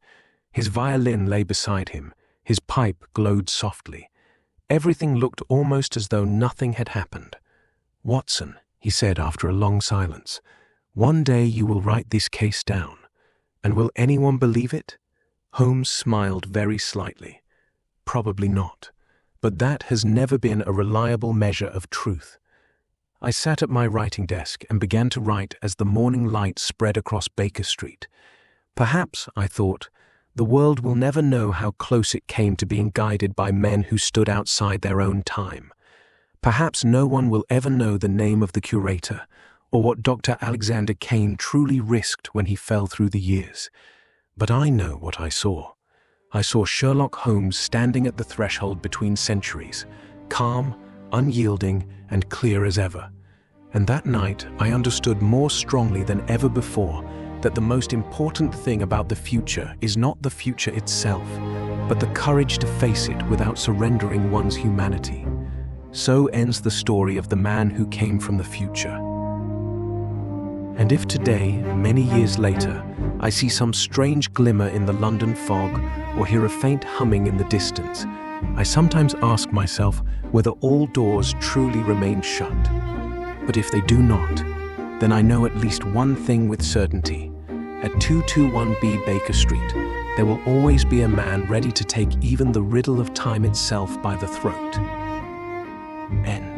His violin lay beside him, his pipe glowed softly. Everything looked almost as though nothing had happened. "Watson," he said after a long silence, "one day you will write this case down. And will anyone believe it?" Holmes smiled very slightly. "Probably not. But that has never been a reliable measure of truth." I sat at my writing desk and began to write as the morning light spread across Baker Street. Perhaps, I thought, the world will never know how close it came to being guided by men who stood outside their own time. Perhaps no one will ever know the name of the curator, or what Dr. Alexander Cain truly risked when he fell through the years. But I know what I saw. I saw Sherlock Holmes standing at the threshold between centuries, calm, unyielding, and clear as ever. And that night I understood more strongly than ever before that the most important thing about the future is not the future itself, but the courage to face it without surrendering one's humanity. So ends the story of the man who came from the future. And if today, many years later, I see some strange glimmer in the London fog or hear a faint humming in the distance, I sometimes ask myself whether all doors truly remain shut. But if they do not, then I know at least one thing with certainty. At 221B Baker Street, there will always be a man ready to take even the riddle of time itself by the throat. End.